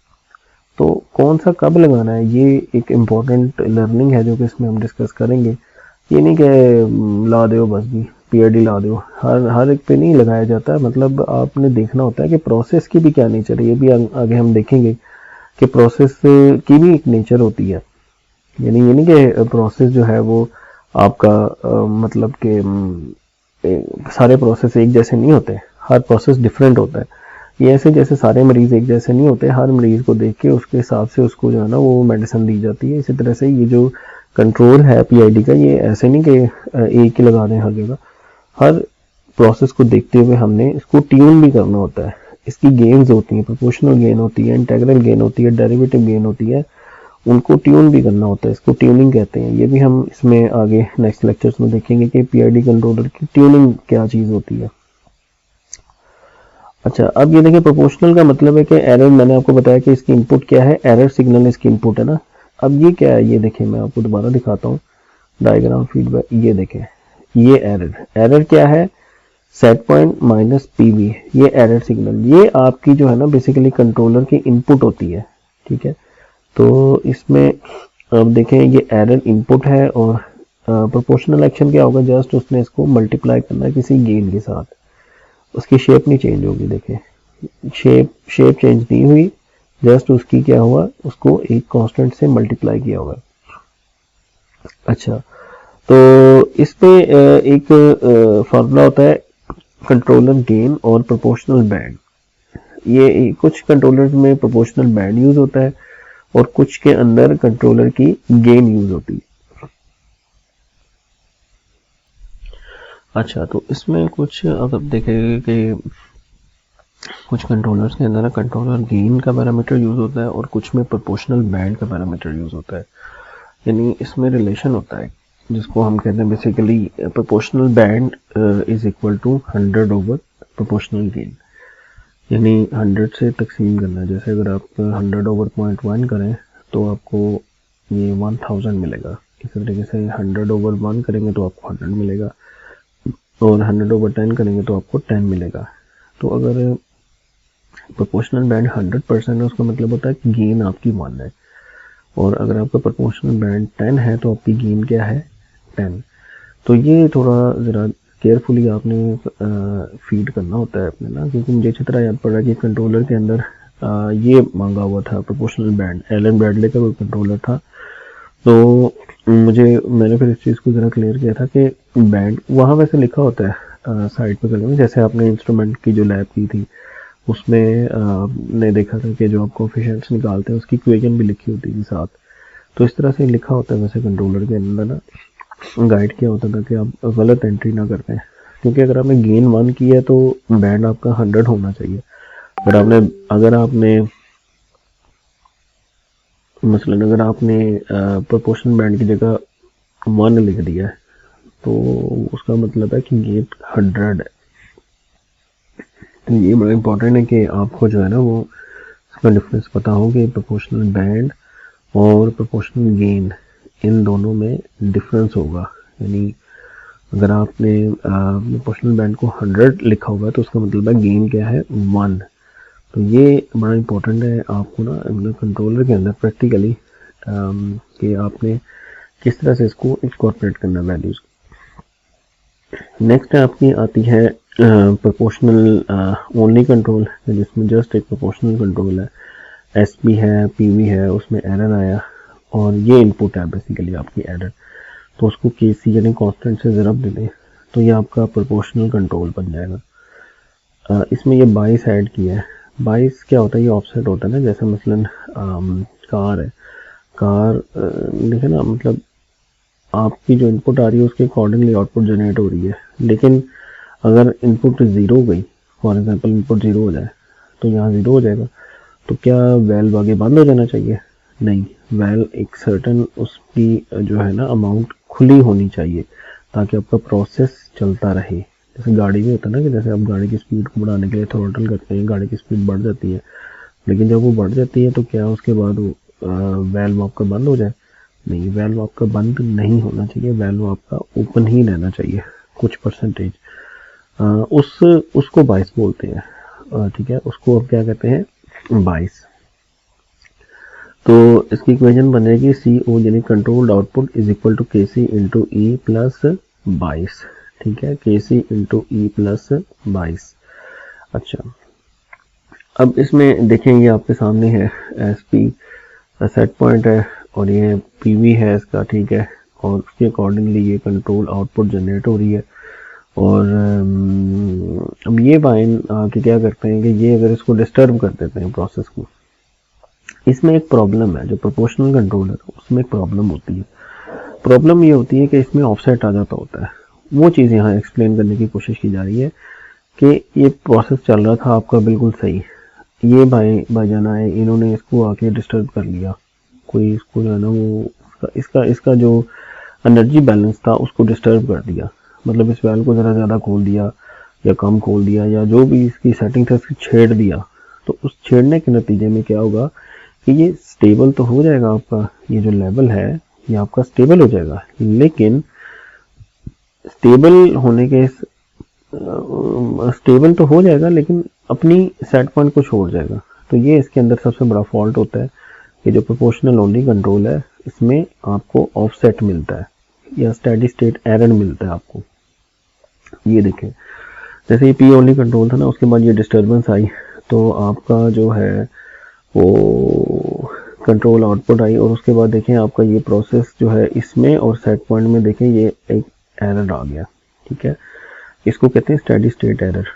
तो कौन सा कब लगाना है, ये एक इम्पॉर्टेंट लर्निंग है जो कि इसमें हम डिस्कस करेंगे। ये नहीं कि ला दो बस भी पीआईडी ला दो, हर एक पे नहीं लगाया जाता है। मतलब आपने देखना होता है कि प्रोसेस की भी क्या नेचर है, ये भी आगे हम देखेंगे कि प्रोसेस की भी एक नेचर होती है। यानी ये नहीं कि प्रोसेस जो है वो आपका मतलब कि सारे प्रोसेस एक जैसे नहीं होते, हर प्रोसेस डिफरेंट होता है। ये ऐसे जैसे सारे मरीज एक जैसे नहीं होते, हर मरीज को देख के उसके हिसाब से उसको जो है ना वो मेडिसिन दी जाती है। इसी तरह से ये जो कंट्रोल है पीआईडी का, ये ऐसे नहीं कि एक ही लगा दें हर जगह, हर प्रोसेस को देखते हुए हमने इसको ट्यून भी करना होता है। इसकी गेन्स होती हैं, प्रोपोर्शनल गेन होती है, इंटीग्रल गेन होती है, डेरिवेटिव गेन होती है, उनको ट्यून भी करना होता है, इसको ट्यूनिंग कहते हैं। ये भी हम इसमें आगे नेक्स्ट लेक्चर्स में देखेंगे कि पीआईडी कंट्रोलर की ट्यूनिंग क्या चीज़ होती है। अच्छा, अब ये देखिए प्रोपोर्शनल का मतलब है कि एरर, मैंने आपको बताया कि इसकी इनपुट क्या है, एरर सिग्नल इसकी इनपुट है ना। अब ये क्या है, ये देखिए मैं आपको दोबारा दिखाता हूँ डायग्राम फीडबैक। ये देखें, ये एरर क्या है, सेट पॉइंट माइनस पीवी, ये एरर सिग्नल, ये आपकी जो है ना बेसिकली कंट्रोलर की इनपुट होती है, ठीक है। तो इसमें अब देखें ये एरर इनपुट है और प्रोपोर्शनल एक्शन क्या होगा, जस्ट उसने इसको मल्टीप्लाई करना है किसी गेन के साथ, उसकी शेप नहीं चेंज होगी। देखें शेप चेंज नहीं हुई, जस्ट उसकी क्या हुआ, उसको एक कांस्टेंट से मल्टीप्लाई किया हुआ। अच्छा, तो इस पे एक फार्मूला होता है कंट्रोलर गेन और प्रोपोर्शनल बैंड। ये कुछ कंट्रोलर में प्रोपोर्शनल बैंड यूज होता है और कुछ के अंदर कंट्रोलर की गेन यूज होती है। अच्छा, तो इसमें कुछ अगर देखेंगे कि कुछ कंट्रोलर्स के अंदर कंट्रोलर गेन का पैरामीटर यूज होता है और कुछ में प्रोपोर्शनल बैंड का पैरामीटर यूज होता है। यानी इसमें रिलेशन होता है जिसको हम कहते हैं basically proportional band is equal to 100 over proportional gain. यानी 100 से तकसीम करना, जैसे अगर आप 100 ओवर 0.1 करें तो आपको ये 1000 मिलेगा। इसी तरीके से 100 ओवर 1 करेंगे तो आपको 100 मिलेगा और 100 ओवर 10 करेंगे तो आपको 10 मिलेगा। तो अगर प्रोपोर्शनल बैंड 100% है उसका मतलब होता है कि गेन आपकी 1 है, और अगर आपका प्रोपोर्शनल बैंड 10 है तो आपकी गेन क्या है 10। तो ये थोड़ा ज़रा केयरफुली आपने फीड करना होता है अपने ना, क्योंकि मुझे अच्छी तरह याद पड़ रहा है कि कंट्रोलर के अंदर ये मांगा हुआ था प्रोपोर्शनल बैंड, एलन ब्रैडले का कोई कंट्रोलर था। तो मैंने फिर इस चीज़ को ज़रा क्लियर किया था कि बैंड वहाँ वैसे लिखा होता है साइड पे करने में, जैसे आपने इंस्ट्रूमेंट की जो लैब की थी उसमें ने देखा था कि जो आप कोफिशिएंट्स निकालते हैं उसकी इक्वेशन भी लिखी होती थी साथ। तो इस तरह से लिखा होता है वैसे कंट्रोलर के अंदर ना, गाइड किया होता था कि आप गलत एंट्री ना करते हैं, क्योंकि अगर आपने गेन 1 की है तो बैंड आपका 100 होना चाहिए। अगर आपने मसलन अगर आपने प्रोपोर्शन बैंड की जगह 1 लिख दिया है तो उसका मतलब है कि गेन 100 है। तो ये बड़ा इंपॉर्टेंट है कि आपको जो है ना वो इसका डिफरेंस पता हो कि प्रोपोर्शनल बैंड और प्रोपोर्शनल गेन इन दोनों में डिफरेंस होगा। यानी अगर आपने प्रोपोर्शनल बैंड को 100 लिखा होगा तो उसका मतलब है गेन क्या है 1। तो ये बड़ा इंपॉर्टेंट है आपको ना मतलब कंट्रोलर के अंदर प्रैक्टिकली कि आपने किस तरह से इसको इंकॉर्पोरेट करना वैल्यूज। नेक्स्ट आपकी आती है प्रोपोर्शनल ओनली कंट्रोल, जिसमें जस्ट एक प्रोपोर्शनल कंट्रोल है, एसपी है, पीवी है, उसमें एरर आया और ये इनपुट है बेसिकली आपकी एरर, तो उसको केसी यानी कांस्टेंट से ज़रब दे दें तो ये आपका प्रोपोर्शनल कंट्रोल बन जाएगा। इसमें ये बाइस ऐड किया है। बाइस क्या होता है, ये ऑफसेट होता है ना, जैसे मसलन कार है, कार देखे ना, मतलब आपकी जो इनपुट आ रही है उसके अकॉर्डिंगली आउटपुट जनरेट हो रही है, लेकिन अगर इनपुट ज़ीरो हो गई, फॉर एग्जांपल इनपुट ज़ीरो हो जाए तो यहाँ ज़ीरो हो जाएगा, तो क्या वेल्व आगे बंद हो जाना चाहिए? नहीं, वेल्व एक सर्टन उसकी जो है ना अमाउंट खुली होनी चाहिए ताकि आपका प्रोसेस चलता रहे। जैसे गाड़ी में होता है ना कि जैसे आप गाड़ी की स्पीड को बढ़ाने के लिए थ्रॉटल करते हैं, गाड़ी की स्पीड बढ़ जाती है, लेकिन जब वो बढ़ जाती है तो क्या उसके बाद वो वेल्व आपका बंद हो जाए? नहीं, वेल्व आपका बंद नहीं होना चाहिए, वेल्व आपका ओपन ही रहना चाहिए कुछ परसेंटेज। उसको बाइस बोलते हैं, ठीक है, उसको अब क्या कहते हैं बाइस। तो इसकी इक्वेशन बनेगी सी ओ यानी controlled output is equal to K C into E plus 22। ठीक है, के सी इंटू ई प्लस 22। अच्छा, अब इसमें देखेंगे आपके सामने है एस पी सेट पॉइंट है और ये पीवी है इसका, ठीक है, और उसके अकॉर्डिंगली ये कंट्रोल आउटपुट जनरेट हो रही है। और अब ये बाइन कि क्या करते हैं कि ये अगर इसको डिस्टर्ब कर देते हैं प्रोसेस को, इसमें एक प्रॉब्लम है, जो प्रोपोर्शनल कंट्रोलर है उसमें एक प्रॉब्लम होती है। प्रॉब्लम ये होती है कि इसमें ऑफसेट आ जाता होता है। वो चीज़ यहाँ एक्सप्लेन करने की कोशिश की जा रही है कि ये प्रोसेस चल रहा था आपका बिल्कुल सही, ये भाईजान आए, इन्होंने इसको आके डिस्टर्ब कर लिया, कोई इसको जो है ना वो इसका जो एनर्जी बैलेंस था उसको डिस्टर्ब कर दिया, मतलब इस वैल्यू को ज़रा ज़्यादा खोल दिया या कम खोल दिया या जो भी इसकी सेटिंग था उसकी छेड़ दिया। तो उस छेड़ने के नतीजे में क्या होगा कि ये स्टेबल तो हो जाएगा, आपका ये जो लेवल है ये आपका स्टेबल हो जाएगा, लेकिन स्टेबल होने के स्टेबल तो हो जाएगा लेकिन अपनी सेट पॉइंट को छोड़ जाएगा। तो ये इसके अंदर सबसे बड़ा फॉल्ट होता है कि जो प्रोपोर्शनल ओनली कंट्रोल है इसमें आपको ऑफसेट मिलता है या स्टेडी स्टेट एरर मिलता है आपको। ये देखें, जैसे ये पी ओनली कंट्रोल था ना, उसके बाद ये डिस्टर्बेंस आई तो आपका जो है वो कंट्रोल आउटपुट आई, और उसके बाद देखें आपका ये प्रोसेस जो है इसमें और सेट पॉइंट में देखें ये एक एरर आ गया। ठीक है, इसको कहते हैं स्टेडी स्टेट एरर।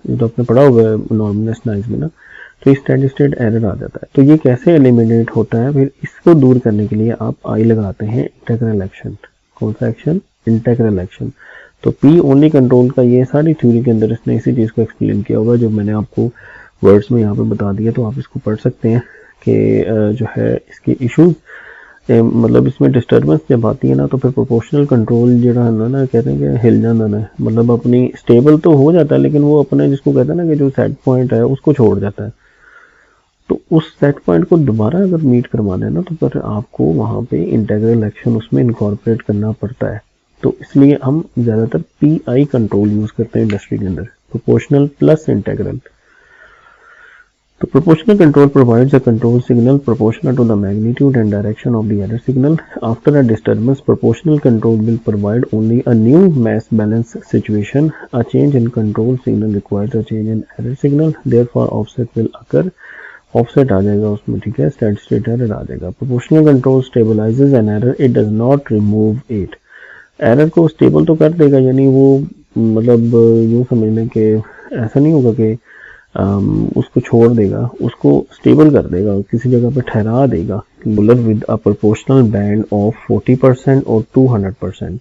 ये तो आपने पढ़ा हुआ है नॉर्मलनेस नाइज में ना, तो ये स्टेडी स्टेट एरर आ जाता है। तो ये कैसे एलिमिनेट होता है, फिर इसको दूर करने के लिए आप आई लगाते हैं इंटेग्रल एक्शन। कौन सा एक्शन? Integral action. तो पी ओनली कंट्रोल का ये सारी थ्योरी के अंदर इसने इसी चीज़ को एक्सप्लेन किया होगा जो मैंने आपको वर्ड्स में यहाँ पे बता दिया, तो आप इसको पढ़ सकते हैं कि जो है इसके इश्यूज, मतलब इसमें डिस्टर्बेंस जब आती है ना तो फिर प्रोपोर्शनल कंट्रोल जो है ना कहते हैं कि हिल जाना ना, मतलब अपनी स्टेबल तो हो जाता है लेकिन वो अपने जिसको कहते हैं ना कि जो सेट पॉइंट है उसको छोड़ जाता है। तो उस सेट पॉइंट को दोबारा अगर मीट करवाना है ना तो फिर आपको वहाँ पे इंटेग्रल एक्शन उसमें इनकॉर्पोरेट करना पड़ता है। तो इसलिए हम ज़्यादातर पी कंट्रोल यूज़ करते हैं इंडस्ट्री के अंदर, proportional plus integral. The proportional control provides a control signal proportional to the magnitude and direction of the error signal. After a disturbance, proportional control will provide only a new mass balance situation. A change in control signal requires a change in error signal. Therefore, offset will occur. Offset आ जाएगा उसमें, ठीक है, steady state error आ जाएगा। Proportional control stabilizes an error. It does not remove it. Error को stable तो कर देगा, यानी वो मतलब यूँ समझ लें कि ऐसा नहीं होगा कि उसको छोड़ देगा, उसको स्टेबल कर देगा, किसी जगह पे ठहरा देगा। बुलर with a proportional band of 40% और 200%।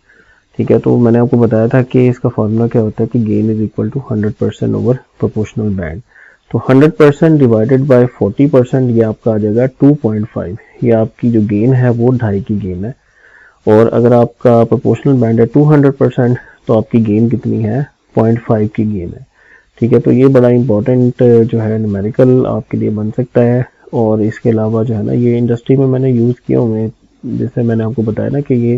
ठीक है, तो मैंने आपको बताया था कि इसका फॉर्मूला क्या होता है कि gain is equal to 100% over proportional band. तो 100% डिवाइडेड बाय 40%, ये आपका आ जाएगा 2.5। ये आपकी जो गेन है वो 2.5 की गेन है। और अगर आपका प्रोपोर्शनल बैंड है 200% तो आपकी गेन कितनी है? 0.5 की गेन है। ठीक है, तो ये बड़ा इंपॉर्टेंट जो है न्यूमेरिकल आपके लिए बन सकता है। और इसके अलावा जो है ना ये इंडस्ट्री में मैंने यूज़ किए हुए हैं, जैसे मैंने आपको बताया ना कि ये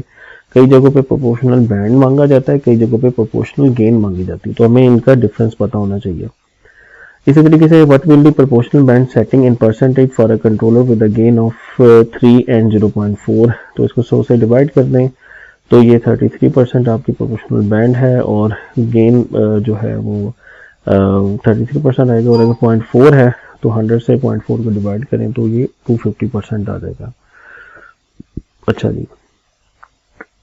कई जगहों पे प्रोपोर्शनल बैंड मांगा जाता है, कई जगहों पे प्रोपोर्शनल गेन मांगी जाती है, तो हमें इनका डिफरेंस पता होना चाहिए। इसी तरीके से what will be proportional band setting in percentage for a controller with a gain of 3 and 0.4। तो इसको 100 से डिवाइड कर दें तो ये 33% आपकी प्रोपोर्शनल बैंड है और गेन जो है वो 33% आएगा। और अगर 0.4 है तो 100 से 0.4 को डिवाइड करें तो ये 250% आ जाएगा। अच्छा जी,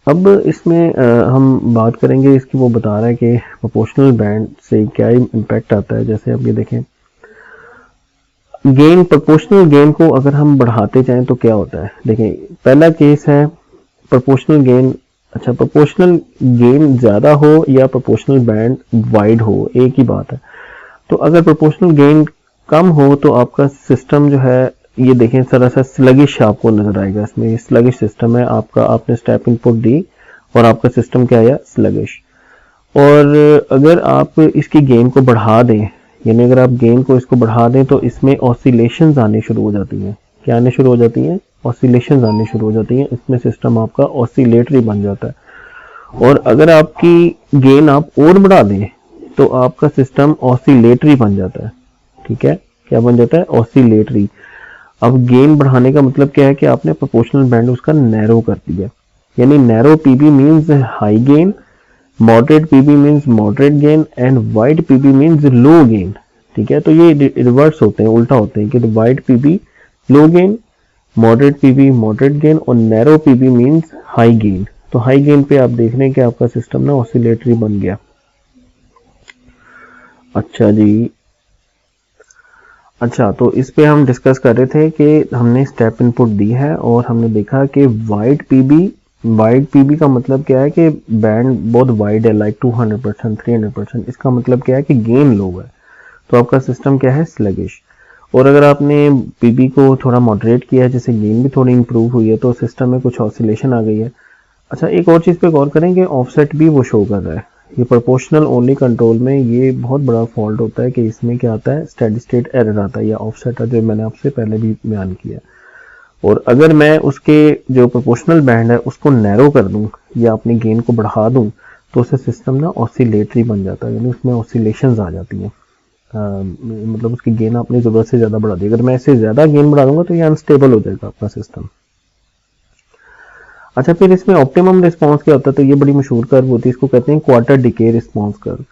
अब इसमें हम बात करेंगे इसकी, वो बता रहा है कि प्रोपोर्शनल बैंड से क्या इम्पैक्ट आता है। जैसे आप ये देखें, गेन, प्रोपोर्शनल गेन को अगर हम बढ़ाते जाएं तो क्या होता है। देखें, पहला केस है प्रोपोर्शनल गेन। अच्छा, प्रोपोर्शनल गेन ज़्यादा हो या प्रोपोर्शनल बैंड वाइड हो, एक ही बात है। तो अगर प्रोपोर्शनल गेन कम हो तो आपका सिस्टम जो है, ये देखें जरा सा स्लगिश आपको नजर आएगा इसमें, स्लगिश सिस्टम है आपका। आपने स्टेप इनपुट दी और आपका सिस्टम क्या आया? स्लगिश। और अगर आप इसकी गेन को बढ़ा दें, यानी अगर आप गेन को इसको बढ़ा दें तो इसमें ऑसिलेशंस आने शुरू हो जाती हैं। क्या आने शुरू हो जाती हैं? ऑसिलेशंस आने शुरू हो जाती हैं। इसमें सिस्टम आपका ऑसिलेटरी बन जाता है। और अगर आपकी गेन आप और बढ़ा दें तो आपका सिस्टम ऑसिलेटरी बन जाता है। ठीक है, क्या बन जाता है? ऑसिलेटरी। अब गेन बढ़ाने का मतलब क्या है कि आपने प्रोपोर्शनल बैंड उसका नैरो कर दिया, यानी narrow PB means high gain, moderate PB means moderate gain and wide PB means low gain. ठीक है, तो ये रिवर्स होते हैं, उल्टा होते हैं कि wide PB low gain, moderate PB moderate gain और narrow PB means high gain. तो हाई गेन पे आप देख रहे हैं कि आपका सिस्टम ना ऑसिलेटरी बन गया। अच्छा जी, अच्छा, तो इस पे हम डिस्कस कर रहे थे कि हमने स्टेप इनपुट दी है और हमने देखा कि वाइड पीबी का मतलब क्या है कि बैंड बहुत वाइड है, लाइक 200%, 300%। इसका मतलब क्या है कि गेन लो है, तो आपका सिस्टम क्या है? स्लगिश। और अगर आपने पीबी को थोड़ा मॉडरेट किया है, जैसे गेन भी थोड़ी इंप्रूव हुई है, तो सिस्टम में कुछ ऑसिलेशन आ गई है। अच्छा, एक और चीज़ पे गौर करेंगे, ऑफसेट भी वो शो कर रहा है। ये प्रोपोर्शनल ओनली कंट्रोल में ये बहुत बड़ा फॉल्ट होता है कि इसमें क्या आता है? स्टेडी स्टेट एरर आता है या ऑफसेट, जो मैंने आपसे पहले भी बयान किया। और अगर मैं उसके जो प्रोपोर्शनल बैंड है उसको नैरो कर दूं या अपनी गेन को बढ़ा दूं तो उससे सिस्टम ना ऑसिलेटरी बन जाता है, यानी उसमें ऑसिलेशंस आ जाती हैं। मतलब उसकी गेन अपनी ज़रूरत से ज़्यादा बढ़ा दी। अगर मैं इससे ज़्यादा गेन बढ़ा दूंगा तो ये अनस्टेबल हो जाएगा आपका सिस्टम। अच्छा, फिर इसमें ऑप्टिमम रिस्पांस क्या होता है? तो ये बड़ी मशहूर कर्व होती है, इसको कहते हैं क्वार्टर डिके रिस्पांस कर्व।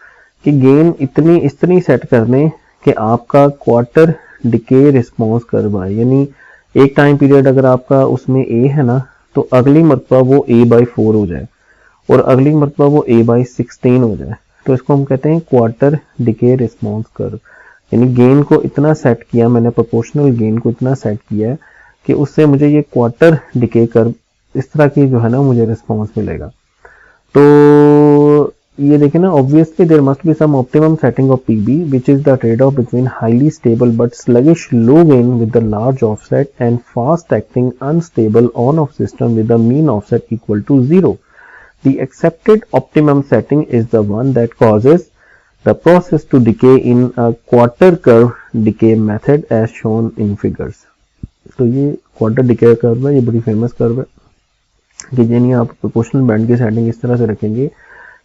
कि गेन इतनी सेट कर दें कि आपका क्वार्टर डिके रिस्पांस कर्व आए, यानी एक टाइम पीरियड अगर आपका उसमें ए है ना तो अगली मरतबा वो a/4 हो जाए और अगली मरतबा वो a/16 हो जाए। तो इसको हम कहते हैं क्वार्टर डिके रिस्पॉन्स कर्व, यानी गेन को इतना सेट किया मैंने, प्रोपोर्शनल गेन को इतना सेट किया है कि उससे मुझे ये क्वार्टर डिके कर्व इस तरह की जो है ना मुझे रिस्पॉन्स मिलेगा। तो ये देखिए ना, obviously there must be some optimum setting of PB which is the trade off between highly stable but sluggish low gain with the large offset and fast acting unstable on off system with the mean offset equal to 0. The accepted optimum setting is the one that causes the process to decay in a quarter curve decay method as shown in figures. तो ये quarter decay curve है, ये बड़ी famous curve है कि यानी आप proportional band की सेटिंग इस तरह से रखेंगे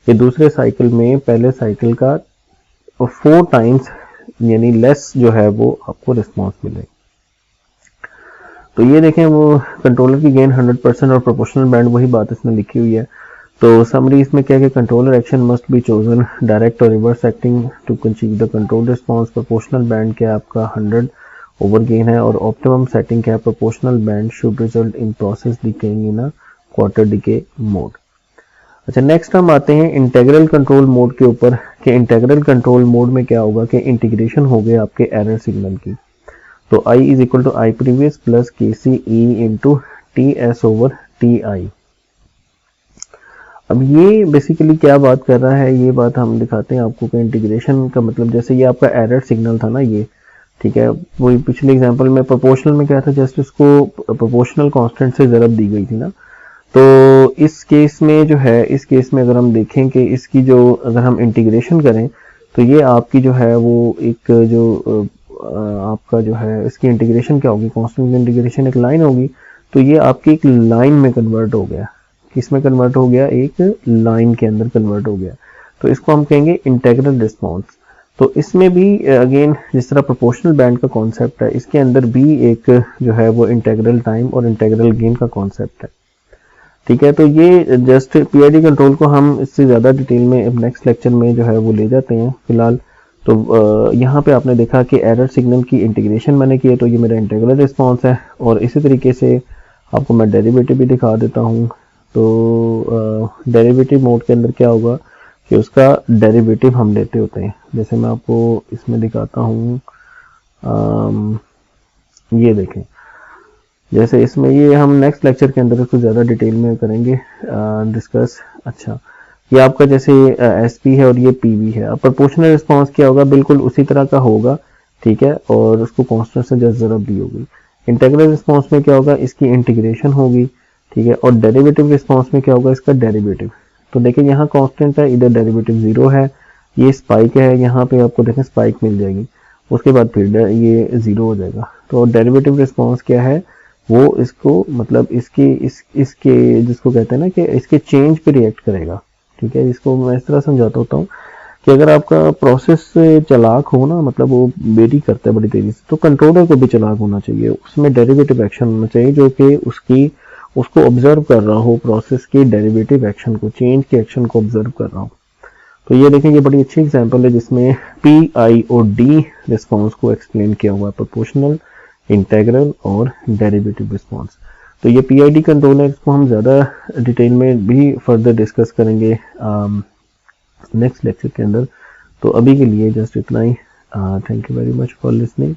कि दूसरे साइकिल में पहले साइकिल का 4 टाइम्स यानी लेस जो है वो आपको रिस्पॉन्स मिलेगी। तो ये देखें, वो कंट्रोलर की गेन 100% और प्रोपोर्शनल बैंड वही बात इसमें लिखी हुई है। तो समरी इसमें क्या है कि controller action must be chosen direct और reverse acting to achieve the control response. Proportional band क्या आपका 100 ओवर गेन है और ऑप्टिमम सेटिंग क्या है, proportional band should result in process decaying in a quarter decay mode. अच्छा, next हम आते हैं इंटीग्रल कंट्रोल मोड के ऊपर कि इंटीग्रल कंट्रोल मोड में क्या होगा कि इंटीग्रेशन हो गया आपके एरर सिग्नल की। तो I is equal to I previous plus K C E into T S over T I. अब ये बेसिकली क्या बात कर रहा है, ये बात हम दिखाते हैं आपको कि इंटीग्रेशन का मतलब जैसे ये आपका एरर सिग्नल था ना ये, ठीक है, वही पिछले एग्जांपल में प्रोपोर्शनल में क्या था, जस्ट इसको प्रोपोर्शनल कांस्टेंट से ज़रब दी गई थी ना। तो इस केस में जो है, इस केस में अगर हम देखें कि इसकी जो अगर हम इंटीग्रेशन करें तो ये आपकी जो है वो एक जो आपका जो है इसकी इंटीग्रेशन क्या होगी, कांस्टेंट इंटीग्रेशन एक लाइन होगी। तो ये आपकी एक लाइन में कन्वर्ट हो गया, किसमें कन्वर्ट हो गया, एक लाइन के अंदर कन्वर्ट हो गया। तो इसको हम कहेंगे इंटीग्रल रिस्पॉन्स। तो इसमें भी अगेन जिस तरह प्रोपोर्शनल बैंड का कॉन्सेप्ट है, इसके अंदर भी एक जो है वो इंटीग्रल टाइम और इंटीग्रल गेन का कॉन्सेप्ट है, ठीक है। तो ये जस्ट पीआईडी कंट्रोल को हम इससे ज़्यादा डिटेल में नेक्स्ट लेक्चर में जो है वो ले जाते हैं फिलहाल। तो यहाँ पे आपने देखा कि एरर सिग्नल की इंटीग्रेशन मैंने की है, तो ये मेरा इंटीग्रल रिस्पॉन्स है। और इसी तरीके से आपको मैं डेरिवेटिव भी दिखा देता हूँ। तो डेरिवेटिव मोड के अंदर क्या होगा कि उसका डेरिवेटिव हम लेते होते हैं, जैसे मैं आपको इसमें दिखाता हूँ, ये देखें, जैसे इसमें ये हम नेक्स्ट लेक्चर के अंदर इसको ज़्यादा डिटेल में करेंगे डिस्कस। अच्छा, ये आपका जैसे एसपी है और ये पीवी है। अब प्रोपोर्शनल रिस्पॉन्स क्या होगा, बिल्कुल उसी तरह का होगा, ठीक है, और उसको कांस्टेंट से जस्ट ज़रब दी होगी। इंटीग्रल रिस्पॉन्स में क्या होगा, इसकी इंटीग्रेशन होगी, ठीक है, और डेरिवेटिव रिस्पॉन्स में क्या होगा, इसका डेरिवेटिव। तो देखिए यहाँ कांस्टेंट है, इधर डेरिवेटिव 0 है, ये स्पाइक है, यहाँ पे आपको देखें स्पाइक मिल जाएगी, उसके बाद फिर ये 0 हो जाएगा। तो डेरिवेटिव रिस्पॉन्स क्या है, वो इसको मतलब इसके जिसको कहते हैं ना कि इसके चेंज पे रिएक्ट करेगा, ठीक है। इसको मैं इस तरह समझाता होता हूँ कि अगर आपका प्रोसेस चालाक हो ना, मतलब वो वेरी करता है बड़ी तेजी से, तो कंट्रोलर को भी चालाक होना चाहिए, उसमें डेरिवेटिव एक्शन होना चाहिए जो कि उसको ऑब्जर्व कर रहा हो, प्रोसेस के डेरिवेटिव एक्शन को, चेंज के एक्शन को ऑब्जर्व कर रहा हो। तो ये देखें, ये बड़ी अच्छी एग्जांपल है जिसमें पी आई और डी रिस्पॉन्स को एक्सप्लेन किया हुआ है, प्रोपोर्शनल, इंटीग्रल और डेरिवेटिव रिस्पॉन्स। तो ये पीआईडी कंट्रोलर, इसको हम ज़्यादा डिटेल में भी फर्दर डिस्कस करेंगे नेक्स्ट लेक्चर के अंदर। तो अभी के लिए जस्ट इतना ही। Thank you very much for listening.